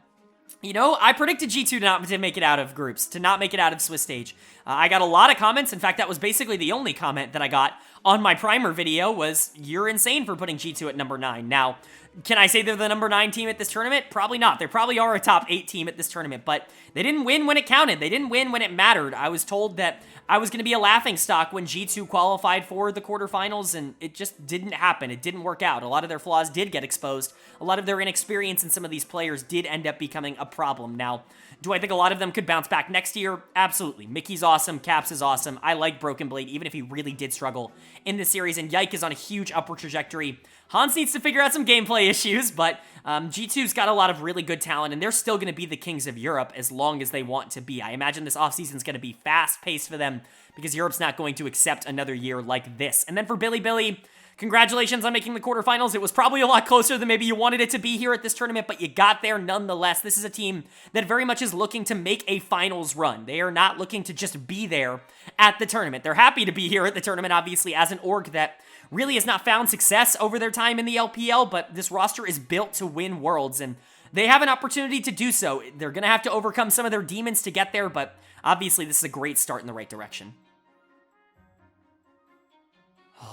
I predicted G2 not to make it out of groups, to not make it out of Swiss stage. I got a lot of comments. In fact, that was basically the only comment that I got on my primer video was, "You're insane for putting G2 at number 9. Now, can I say they're the number 9 team at this tournament? Probably not. They probably are a top 8 team at this tournament, but they didn't win when it counted. They didn't win when it mattered. I was told that I was going to be a laughingstock when G2 qualified for the quarterfinals, and it just didn't happen. It didn't work out. A lot of their flaws did get exposed. A lot of their inexperience in some of these players did end up becoming a problem. Now, do I think a lot of them could bounce back next year? Absolutely. Mickey's awesome. Caps is awesome. I like Broken Blade, even if he really did struggle in this series, and Yike is on a huge upward trajectory. Hans needs to figure out some gameplay issues, but G2's got a lot of really good talent, and they're still going to be the kings of Europe as long as they want to be. I imagine this offseason is going to be fast-paced for them because Europe's not going to accept another year like this. And then for Bilibili, congratulations on making the quarterfinals. It was probably a lot closer than maybe you wanted it to be here at this tournament, but you got there nonetheless. This is a team that very much is looking to make a finals run. They are not looking to just be there at the tournament. They're happy to be here at the tournament, obviously, as an org that really has not found success over their time in the LPL, but this roster is built to win Worlds, and they have an opportunity to do so. They're going to have to overcome some of their demons to get there, but obviously this is a great start in the right direction.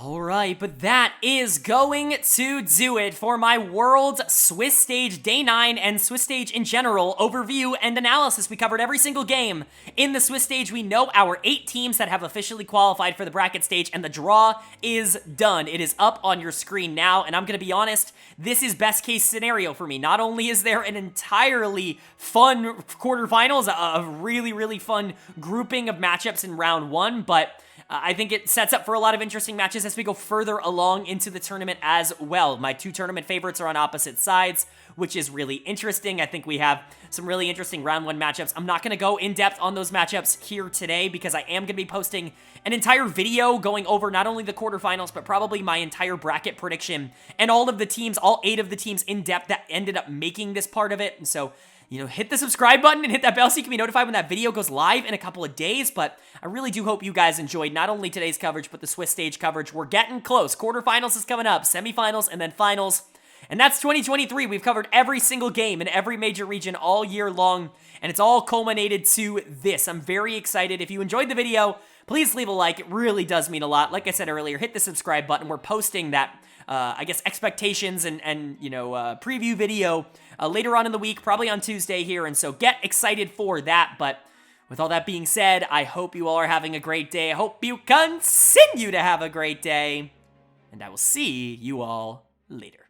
Alright, but that is going to do it for my World Swiss Stage Day 9 and Swiss Stage in general overview and analysis. We covered every single game in the Swiss Stage. We know our 8 teams that have officially qualified for the bracket stage, and the draw is done. It is up on your screen now, and I'm going to be honest, this is best case scenario for me. Not only is there an entirely fun quarterfinals, a really, really fun grouping of matchups in round 1, but I think it sets up for a lot of interesting matches as we go further along into the tournament as well. My 2 tournament favorites are on opposite sides, which is really interesting. I think we have some really interesting round 1 matchups. I'm not going to go in depth on those matchups here today because I am going to be posting an entire video going over not only the quarterfinals, but probably my entire bracket prediction and all of the teams, all 8 of the teams in depth that ended up making this part of it. And so, hit the subscribe button and hit that bell so you can be notified when that video goes live in a couple of days. But I really do hope you guys enjoyed not only today's coverage, but the Swiss stage coverage. We're getting close. Quarterfinals is coming up, semifinals, and then finals. And that's 2023. We've covered every single game in every major region all year long, and it's all culminated to this. I'm very excited. If you enjoyed the video, please leave a like. It really does mean a lot. Like I said earlier, hit the subscribe button. We're posting that expectations and preview video later on in the week, probably on Tuesday here, and so get excited for that. But with all that being said, I hope you all are having a great day. I hope you continue to have a great day, and I will see you all later.